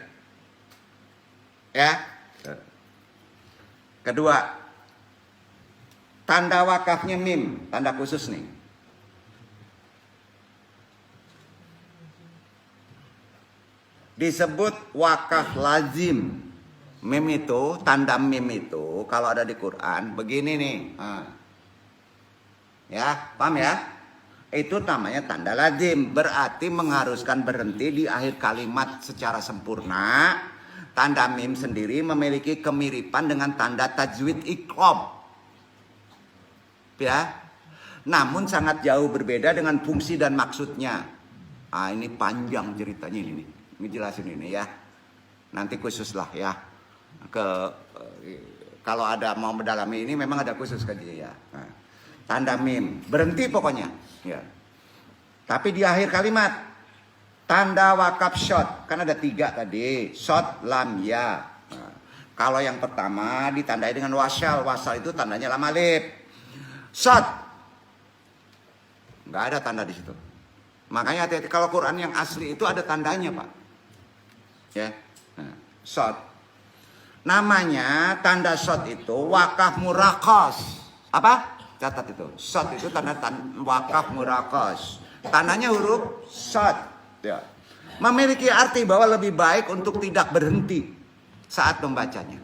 Ya. Kedua, tanda wakafnya mim, tanda khusus nih. Disebut wakaf lazim. Mim itu, tanda mim itu kalau ada di Quran begini nih. Ya, paham ya? Itu namanya tanda lazim, berarti mengharuskan berhenti di akhir kalimat secara sempurna. Tanda mim sendiri memiliki kemiripan dengan tanda tajwid iqlab. Ya. Namun sangat jauh berbeda dengan fungsi dan maksudnya. Ini panjang ceritanya ini. Ini jelasin ini ya. Nanti khusus lah ya. Kalau ada mau mendalami ini memang ada khusus kaji ya. Nah, tanda mim berhenti pokoknya ya. Tapi di akhir kalimat tanda wakaf shot kan ada 3 tadi, shot lam ya. Nah, kalau yang pertama ditandai dengan wasal itu tandanya lam alif. Shot nggak ada tanda di situ. Makanya hati-hati kalau Quran yang asli itu ada tandanya pak. Ya, nah, shot. Namanya tanda shot itu wakaf murakas. Apa? Catat itu. Shot itu tanda wakaf murakas. Tandanya huruf shot. Ya. Memiliki arti bahwa lebih baik untuk tidak berhenti saat membacanya.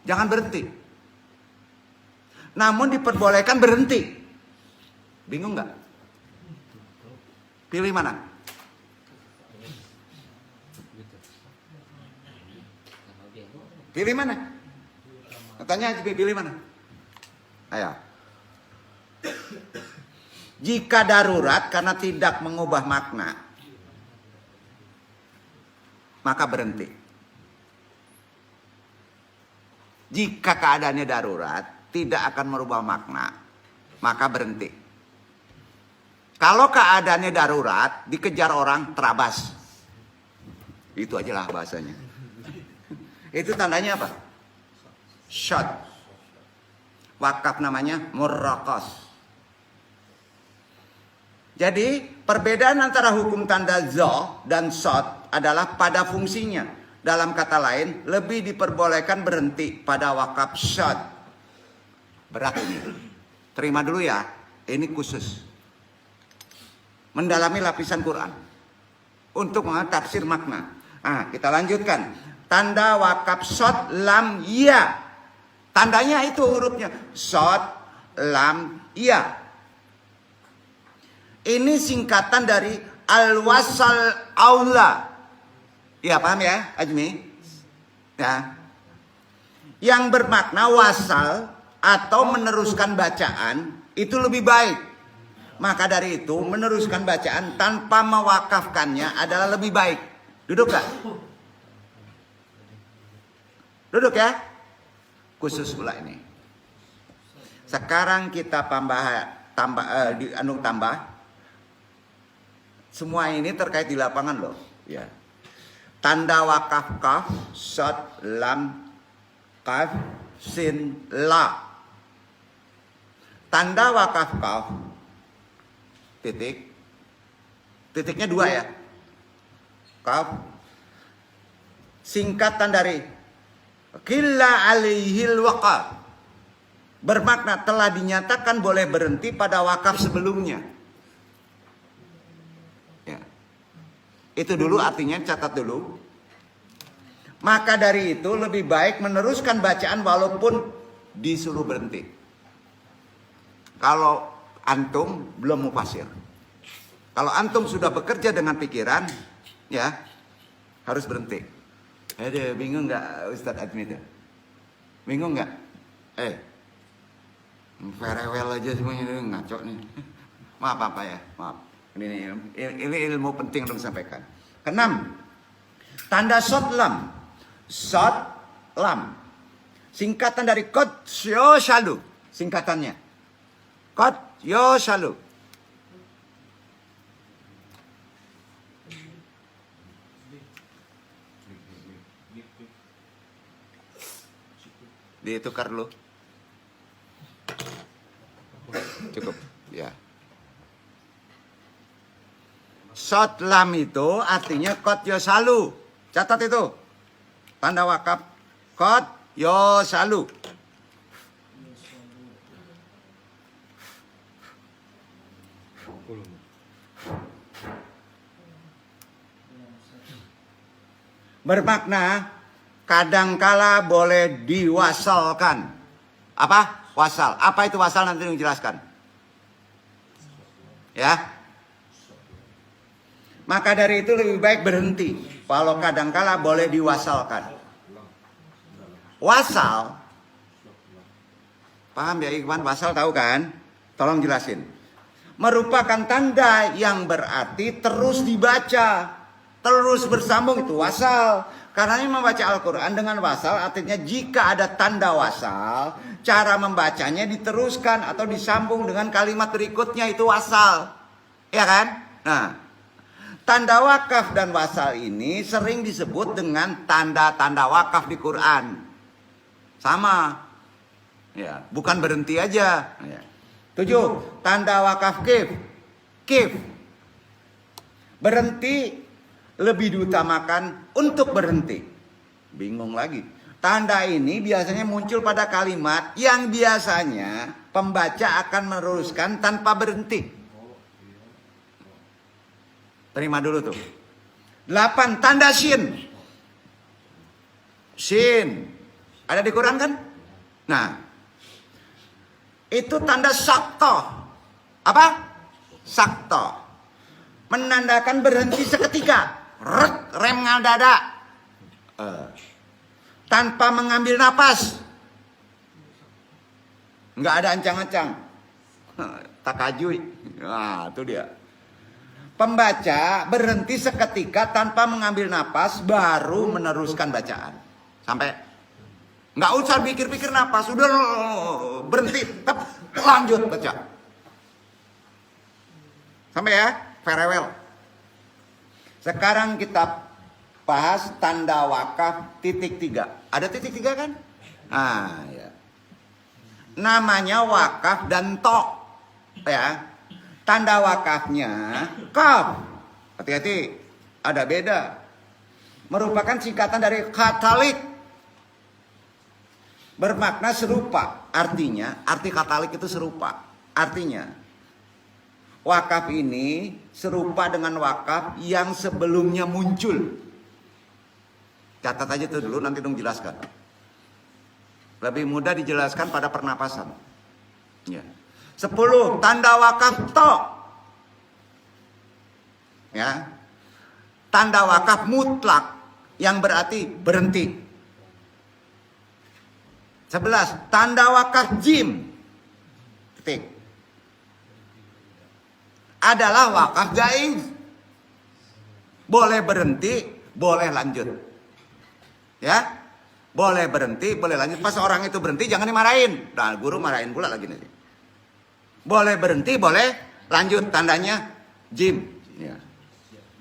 Jangan berhenti. Namun diperbolehkan berhenti. Bingung nggak? Pilih mana? Pilih mana? Tanya aja pilih mana? Ayo. Jika darurat karena tidak mengubah makna, maka berhenti. Jika keadaannya darurat, tidak akan merubah makna, maka berhenti. Kalau keadaannya darurat, dikejar orang, terabas. Itu aja lah bahasanya. Itu tandanya apa? Shot. Wakaf namanya murrakas. Jadi perbedaan antara hukum tanda zo dan shot adalah pada fungsinya. Dalam kata lain, lebih diperbolehkan berhenti pada wakaf shot. Berat ini. Terima dulu ya. Ini khusus. Mendalami lapisan Quran. Untuk mengatafsir makna. Nah, kita lanjutkan. Tanda wakaf shot lam ya. Tandanya itu hurufnya shot lam ya. Ini singkatan dari al-wasal aula. Ya paham ya Ajmi? Ya. Yang bermakna wasal atau meneruskan bacaan itu lebih baik. Maka dari itu meneruskan bacaan tanpa mewakafkannya adalah lebih baik. Duduk gak? Duduk ya. Khusus pula ini. Sekarang kita tambah. Semua ini terkait di lapangan loh. Ya. Tanda wakaf kaf, shad, lam, kaf, sin, la. Tanda wakaf kaf, titik. Titiknya 2 ya. Kaf. Singkatan dari qilla alaihil waqaf. Bermakna telah dinyatakan boleh berhenti pada wakaf sebelumnya. Ya. Itu dulu artinya, catat dulu. Maka dari itu lebih baik meneruskan bacaan walaupun disuruh berhenti. Kalau antum belum mufasir. Kalau antum sudah bekerja dengan pikiran, ya harus berhenti. Aduh, bingung nggak Ustadz Admi itu? Bingung nggak? Farewell aja semuanya, ngaco nih. Maaf apa ya, maaf. Ini ilmu penting untuk disampaikan. Keenam, tanda shad lam. Shad lam. Singkatan dari qad yushalu. Singkatannya. Qad yushalu. Ditukar dulu. Cukup, ya. Shad lam itu artinya qad yushalu. Catat itu. Tanda wakaf qad yushalu. Bermakna kadangkala boleh diwasalkan. Apa? Wasal. Apa itu wasal, nanti dijelaskan. Ya. Maka dari itu lebih baik berhenti. Kalau kadangkala boleh diwasalkan. Wasal. Paham ya Ikhwan? Wasal tahu kan? Tolong jelasin. Merupakan tanda yang berarti terus dibaca. Terus bersambung, itu wasal. Karena ini membaca Al-Quran dengan wasal artinya jika ada tanda wasal, cara membacanya diteruskan atau disambung dengan kalimat berikutnya, itu wasal. Ya kan? Nah, tanda wakaf dan wasal ini sering disebut dengan tanda-tanda wakaf di Quran. Sama. Ya, bukan berhenti aja. Ya. 7. Tanda wakaf kif. Kif. Berhenti lebih diutamakan untuk berhenti. Bingung lagi. Tanda ini biasanya muncul pada kalimat yang biasanya pembaca akan meneruskan tanpa berhenti. Terima dulu tuh. 8. Tanda shin. Shin. Ada di Quran kan? Nah. Itu tanda sakto. Apa? Sakto. Menandakan berhenti seketika. Rem ngadada. Tanpa mengambil napas. Nggak ada ancang-ancang. Takajui. Nah, itu dia. Pembaca berhenti seketika tanpa mengambil napas, baru meneruskan bacaan. Sampai. Nggak usah pikir-pikir napas. Udah berhenti. Lanjut baca. Sampai ya. Farewell. Sekarang kita bahas tanda wakaf titik 3. Ada titik 3 kan? Nah, ya. Namanya wakaf dan to. Ya. Tanda wakafnya kaf. Hati-hati, ada beda. Merupakan singkatan dari katalik. Bermakna serupa. Artinya, arti katalik itu serupa. Artinya, wakaf ini serupa dengan wakaf yang sebelumnya muncul. Catat aja itu dulu, nanti dong jelaskan. Lebih mudah dijelaskan pada pernapasan. Ya. 10. Tanda wakaf to. Ya. Tanda wakaf mutlak yang berarti berhenti. 11. Tanda wakaf jim. Titik. Adalah wakaf jaiz. Boleh berhenti, boleh lanjut. Ya. Boleh berhenti, boleh lanjut. Pas orang itu berhenti jangan dimarahin. Nah, guru marahin pula lagi nanti. Boleh berhenti, boleh lanjut. Tandanya jim. Ya.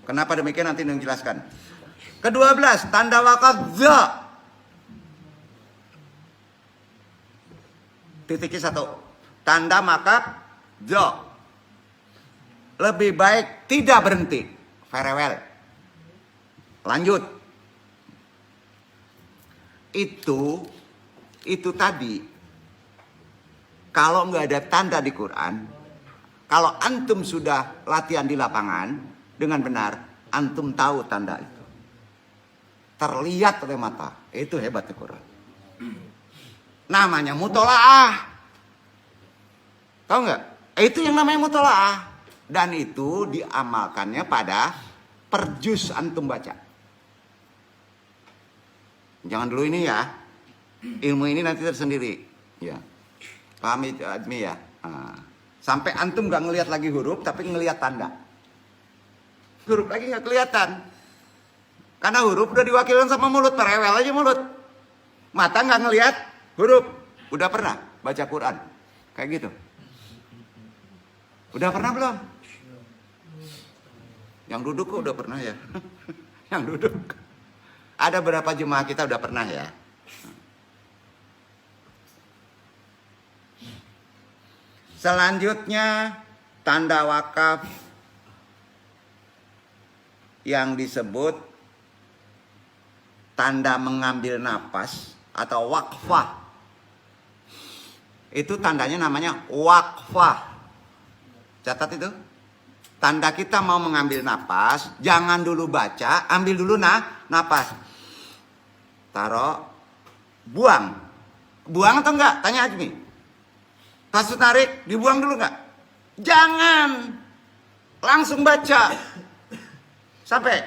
Kenapa demikian nanti menjelaskan. Ke-12, tanda wakaf za. Titiknya 1. Tanda wakaf za. Lebih baik tidak berhenti. Farewell. Lanjut. Itu tadi. Kalau nggak ada tanda di Quran, kalau antum sudah latihan di lapangan dengan benar, antum tahu tanda itu. Terlihat oleh mata. Itu hebatnya Quran. Namanya mutolaah. Tahu nggak? Itu yang namanya mutolaah. Dan itu diamalkannya pada perjus antum baca. Jangan dulu ini ya. Ilmu ini nanti tersendiri. Ya. Paham itu Azmi ya? Nah. Sampai antum gak ngelihat lagi huruf, tapi ngelihat tanda. Huruf lagi gak kelihatan. Karena huruf udah diwakilkan sama mulut, merewel aja mulut. Mata gak ngelihat huruf. Udah pernah baca Quran? Kayak gitu. Udah pernah belum? Yang duduk kok udah pernah ya? Yang duduk. Ada berapa jemaah kita udah pernah ya? Selanjutnya tanda wakaf yang disebut tanda mengambil napas atau wakfah. Itu tandanya namanya wakfah. Catat itu. Tanda kita mau mengambil napas, jangan dulu baca, ambil dulu napas. Taruh, buang. Buang atau enggak? Tanya Azmi. Pas tarik, dibuang dulu enggak? Jangan. Langsung baca. Sampai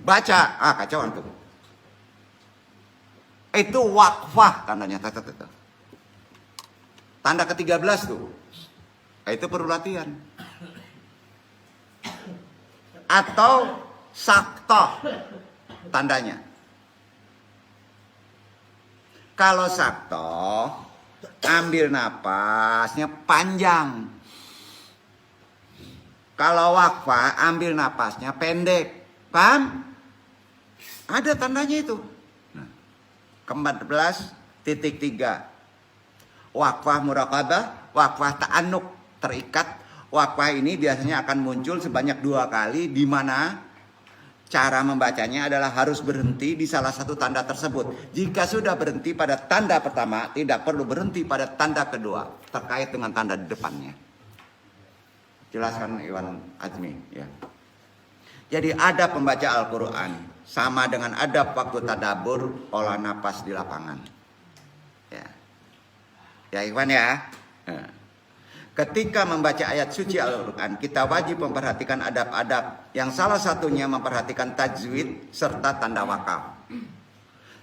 baca. Kacau antum. Itu wakfah tandanya. Catat. Tanda ke-13 tuh. Itu perlu latihan. Atau saktoh tandanya. Kalau saktoh, ambil napasnya panjang. Kalau wakfah, ambil napasnya pendek. Paham? Ada tandanya itu. Nah, ke-14 titik 3. Wakfah muraqabah, wakfah ta'anuk, terikat. Wakfah ini biasanya akan muncul sebanyak 2 kali, di mana cara membacanya adalah harus berhenti di salah satu tanda tersebut. Jika sudah berhenti pada tanda pertama, tidak perlu berhenti pada tanda kedua terkait dengan tanda di depannya. Jelaskan Iwan Azmi ya. Jadi adab pembaca Al-Quran sama dengan adab waktu tadabur, olah napas di lapangan. Ya Iwan ya. Ketika membaca ayat suci Al-Quran, kita wajib memperhatikan adab-adab yang salah satunya memperhatikan tajwid serta tanda wakaf.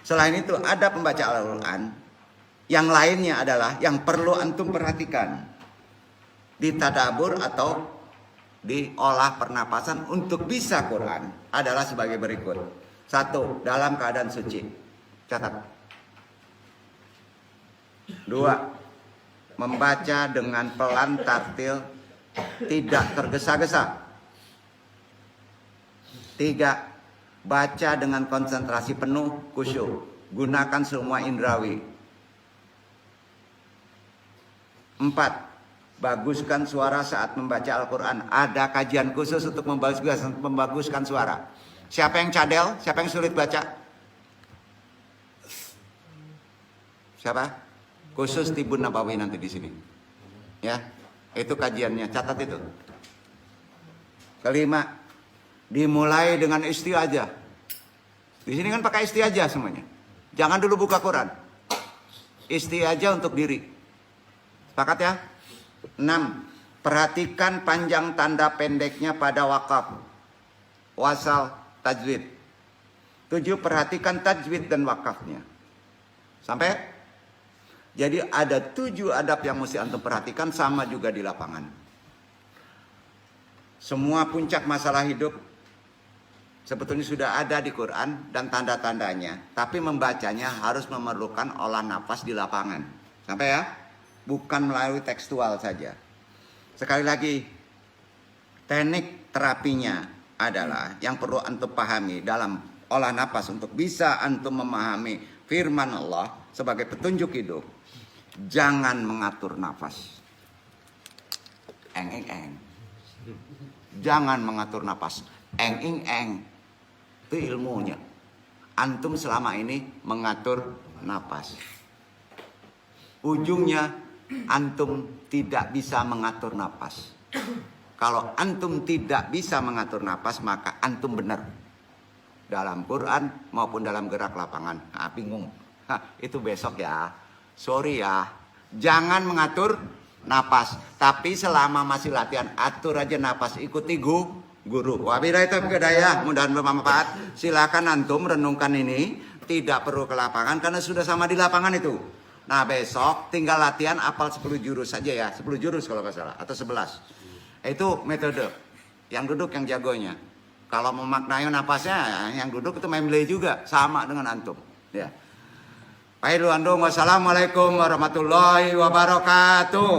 Selain itu, adab membaca Al-Quran yang lainnya adalah yang perlu antum perhatikan di tadabur atau di olah pernapasan untuk bisa Quran adalah sebagai berikut. 1. Dalam keadaan suci. Catat. 2. Membaca dengan pelan tartil, tidak tergesa-gesa. 3. Baca dengan konsentrasi penuh, khusyuk. Gunakan semua indrawi. 4. Baguskan suara saat membaca Al-Quran. Ada kajian khusus untuk membaguskan suara. Siapa yang cadel? Siapa yang sulit baca? Siapa? Khusus Tibun Nabawi nanti di sini. Ya, itu kajiannya. Catat itu. 5. Dimulai dengan isti'adzah. Di sini kan pakai isti'adzah semuanya. Jangan dulu buka Quran. Isti'adzah untuk diri. Sepakat ya? 6. Perhatikan panjang tanda pendeknya pada wakaf, wasal, tajwid. 7. Perhatikan tajwid dan wakafnya. Sampai Jadi ada 7 adab yang mesti antum perhatikan, sama juga di lapangan. Semua puncak masalah hidup sebetulnya sudah ada di Quran dan tanda-tandanya. Tapi membacanya harus memerlukan olah nafas di lapangan. Sampai ya? Bukan melalui tekstual saja. Sekali lagi, teknik terapinya adalah yang perlu antum pahami dalam olah nafas untuk bisa antum memahami firman Allah sebagai petunjuk hidup. Jangan mengatur nafas. Eng. Jangan mengatur nafas. Eng. Itu ilmunya. Antum selama ini mengatur nafas. Ujungnya antum tidak bisa mengatur nafas. Kalau antum tidak bisa mengatur nafas, maka antum benar. Dalam Quran maupun dalam gerak lapangan. Nah, bingung. Itu besok ya. Sorry ya. Jangan mengatur nafas. Tapi selama masih latihan, atur aja nafas. Ikuti guru. Wabillahi taufiq hidayah. Mudah-mudahan bermanfaat. Silakan antum renungkan ini. Tidak perlu ke lapangan karena sudah sama di lapangan itu. Nah besok tinggal latihan apal 10 jurus saja ya. 10 jurus kalau nggak salah. Atau 11. Itu metode. Yang duduk yang jagonya. Kalau memaknai nafasnya, yang duduk itu memilih juga. Sama dengan antum. Ya. Baik, wassalamualaikum warahmatullahi wabarakatuh.